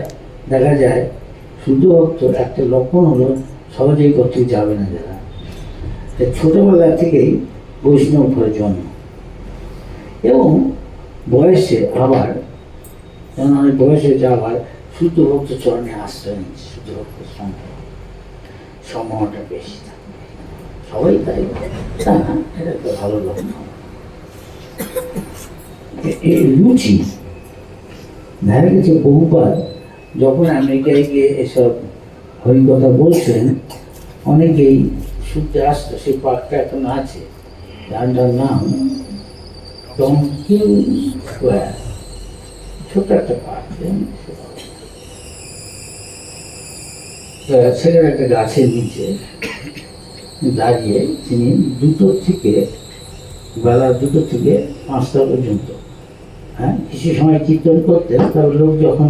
দেখা যায় শুদ্ধ ভক্ত একটা লক্ষণ হলো সহজেই করতে যাবে না যারা, ছোটবেলা থেকেই বৈষ্ণব ঘরে জন্ম, এবং বয়সে আবার যেমন অনেক বয়সে আবার শুদ্ধ ভক্ত চরণে আশ্রয় নিচ্ছে। শুদ্ধ ভক্তের সংখ্যা সম্মানটা বেশি থাকে, সবাই তাই তা না, এটা একটা ভালো লক্ষণ। এই রুচি দেখা গেছে বহুবার যখন আমেরিকায় গিয়ে এসব হরিকথা বলছেন, অনেকেই শুনতে আসতো। সেই পার্কটা এখন আছে, গানটার নাম টঙ্কিন স্কোয়ার, ছোট একটা পার্ক। ছেলের একটা গাছের নিচে দাঁড়িয়ে তিনি বেলা 2টো থেকে 5টা পর্যন্ত কিছু সময় কীর্তন করতেন। তারপর লোক যখন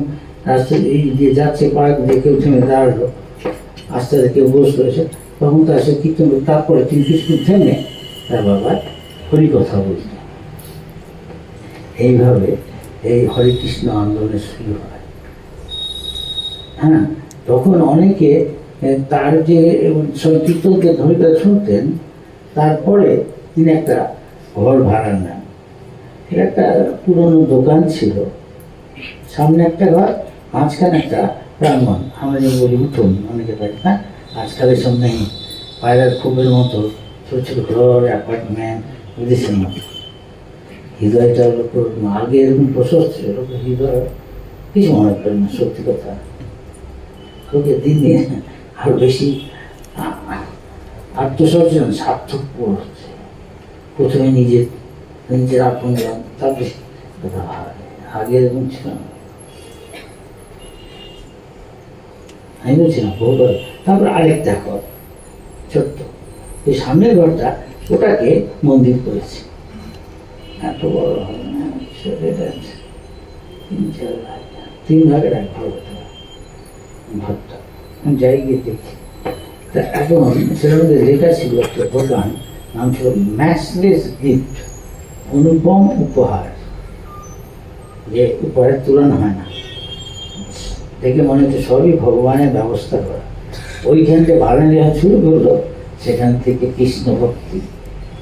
রাস্তা এই দিয়ে যাচ্ছে, পার্ক দিয়ে কেউ থেমে দাঁড়ালো, আস্তে আস্তে কেউ বসলো এসে, তখন তার সে কীর্তন করতে, তারপরে তিনি কিছু থেমে তার বাবার হরিকথা বলতেন। এইভাবে এই হরিকৃষ্ণ আন্দোলন শুরু হয়। তখন অনেকে তার যে কীর্তনকে হরিকথা শুনতেন, তারপরে তিনি একটা ঘর ভাড়া নেন। একটা পুরনো দোকান ছিল, সামনে একটা ঘর, মাঝখানে একটা প্রাঙ্গণ, আমরা যে বলি উঠুন, অনেকে পাই না, আজকালের সব নেই, পায়রার খুবের মতো ছোটো ছোটো ঘর, অ্যাপার্টমেন্ট, বিদেশের মতো। হৃদয়টা হলো আগে এরকম প্রশস্ত ছিল, হৃদয় কিছু মনে করেন না, সত্যি কথা। লোকে দিনে আরো বেশি আত্মসচেতন, স্বার্থপর হচ্ছে। প্রথমে নিজের আপন জ্ঞান, তারপরে আগে এরকম ছিল না, আমি বলছি না বহুবার। তারপর আরেকটা ঘর ছোট্ট, এই সামনের ঘরটা, ওটাকে মন্দির করেছে। এত বড় হবে না, 3 ভাগের 1 ভাগ হতে পারে ঘরটা। যাই গিয়ে দেখি, তা এখন সেটার মধ্যে লেখা ছিল একটা দোকান, নাম ছিল ম্যাচলেস গিফট, অনুপম উপহার, যে উপহারের তুলনা হয় না। দেখে মনে হচ্ছে সবই ভগবানের ব্যবস্থা করা। ওইখান থেকে ভাড়া নেওয়া শুরু করলো, সেখান থেকে কৃষ্ণ ভক্তি,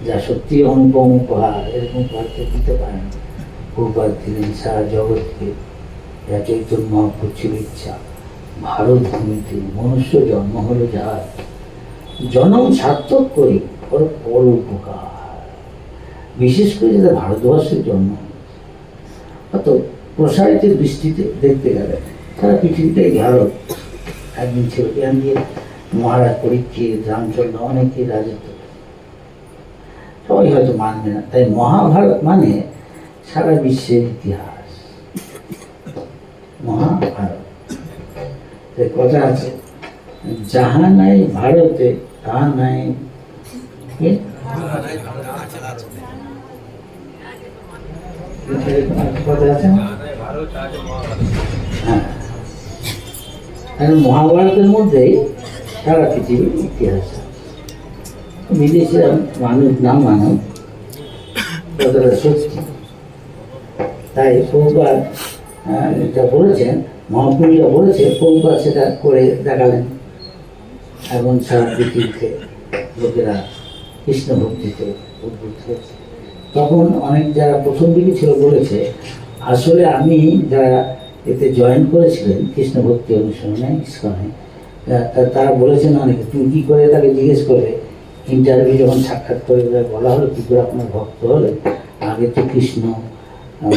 যা সত্যি অনুপম উপহার, এরকম উপহারকে দিতে পারেন। উপহার দিলেন সারা জগৎকে, যা চৈতন্য মহাপুর ছিল ইচ্ছা, ভারত ভূমিতে মনুষ্য জন্ম হলো যার, জনম সার্থক করি ওর বড় উপকার, বিশেষ করে যারা ভারতবর্ষের জন্ম। অত প্রসারিত দৃষ্টিতে দেখতে গেলে সারা পৃথিবীতে ভারত একদিন ছিল, এখান দিয়ে মহারাজ পরীক্ষিত, রামচন্দ্র অনেকেই রাজত্ব করে। সবাই হয়তো মানবে না, তাই মহাভারত মানে সারা বিশ্বের ইতিহাস। মহাভারত কথা আছে, যাহা নাই ভারতে তাহা নাই কথা আছে না? হ্যাঁ, মহাভারতের মধ্যেই সারা পৃথিবীর ইতিহাস। বিদেশে মানুষ না মানব কতটা সত্যি। তাই প্রভুপাদ এটা বলেছেন, মহাপুরুষরা বলেছে, প্রভুপাদ সেটা করে দেখালেন। এখন সারা পৃথিবীতে লোকেরা কৃষ্ণ ভক্তিতে উদ্বুদ্ধ হয়েছে। তখন অনেক যারা প্রথম দিকে ছিল বলেছে, আসলে আমি যারা এতে জয়েন করেছিলেন কৃষ্ণ ভক্তি অনুসরণে ইস্কনে, তারা বলেছেন অনেকে, তুমি কী করে তাকে জিজ্ঞেস করবে, ইন্টারভিউ যখন সাক্ষাৎ করে বলা হলো কী করে আপনার ভক্ত হলে, আগে তো কৃষ্ণ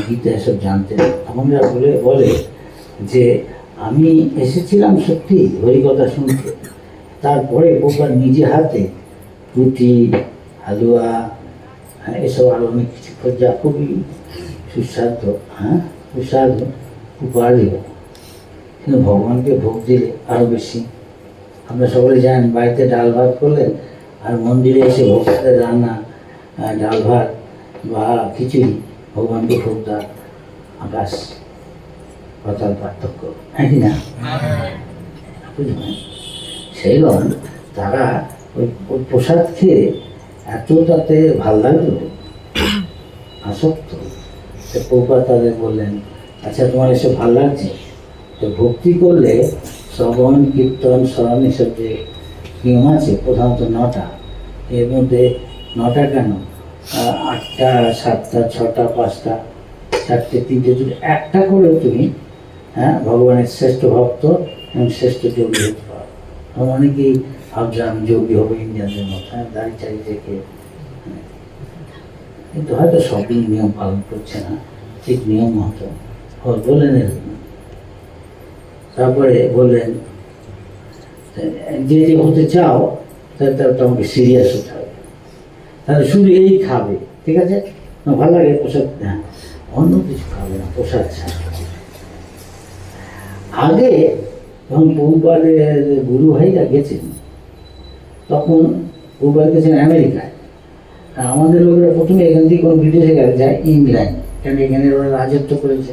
গীতা এসব জানতেন। তখন যারা বলে যে আমি এসেছিলাম সত্যি হরিকথা শুনতে, তারপরে প্রভুপাদ নিজে হাতে রুটি, হালুয়া, এসব আরও অনেক কিছু যা খুবই সুস্বাদু, সুস্বাদু উপহার দিল। কিন্তু ভগবানকে ভোগ দিলে আরও বেশি। আমরা সকলে জানেন, বাড়িতে ডাল ভাত করলেন আর মন্দিরে এসে ভক্তদের রান্না ডাল ভাত বা খিচুড়ি, ভগবানকে ভোগ দেওয়া আকাশ পাতাল পার্থক্য, হ্যাঁ কি না? বুঝলেন? সেইরকম তারা ওই প্রসাদ খেয়ে এত তাতে ভাল লাগলো, আসক্ত। প্রভুপাদ তাদের বললেন, আচ্ছা তোমার এসব ভাল লাগছে, তো ভক্তি করলে শ্রবণ, কীর্তন, স্মরণ এসব যে নিয়ম আছে প্রধানত 9টা, এর মধ্যে 9টা কেন, 8টা, 7টা, 6টা, 5টা, 4টে, 3টে, 2টে, একটা করেও তুমি ভগবানের শ্রেষ্ঠ ভক্ত এবং শ্রেষ্ঠ যোগী হতে পারো। অনেকেই ভাবছে আমি যোগী হবো ইন্ডিয়ানদের মতো, দাঁড়িয়ে চারি থেকে, কিন্তু হয়তো সবই নিয়ম পালন করছে না ঠিক নিয়ম মতো। বলে নিলেন, তারপরে বললেন যে যে হতে চাও তাহলে তোমাকে সিরিয়াস হতে হবে, তাহলে শুধু এই খাবে, ঠিক আছে? ভালো লাগে প্রসাদ, হ্যাঁ, অন্য কিছু খাবে না, প্রসাদ ছাড়া। আগে যখন প্রভুপাদের গুরু ভাইরা গেছেন, তখন প্রভুপাদ গেছেন আমেরিকায়, আর আমাদের লোকেরা প্রথমে এখান থেকে কোনো বিদেশে গেলে যায় ইংল্যান্ড, কেন এখানে ওরা রাজত্ব করেছে।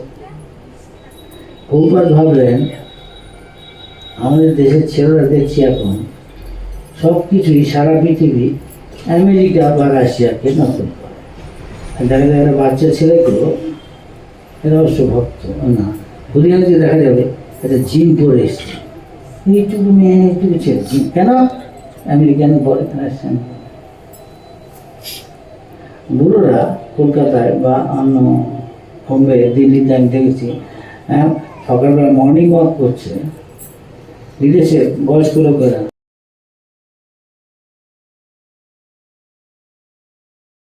প্রভুপাদ ভাবলেন আমাদের দেশের ছেলেরা দেখছি এখন সব কিছুই সারা পৃথিবী আমেরিকা বা রাশিয়াকে নকল করে। দেখা যায় একটা বাচ্চা ছেলেগুলো, এরা অবশ্য ভক্ত না, হরিয়ানাতে দেখা যাবে একটা জিম পরে এসছে, এইটুকু মেয়ে এইটুকু ছেলে জিম কেন আমেরিকানে পরে আসছেন। বুড়োরা কলকাতায় বা অন্য বোম্বে, দিল্লিতে আমি দেখেছি, সকালবেলা মর্নিং ওয়াক করছে, বিদেশে বয়স্ক লোকেরা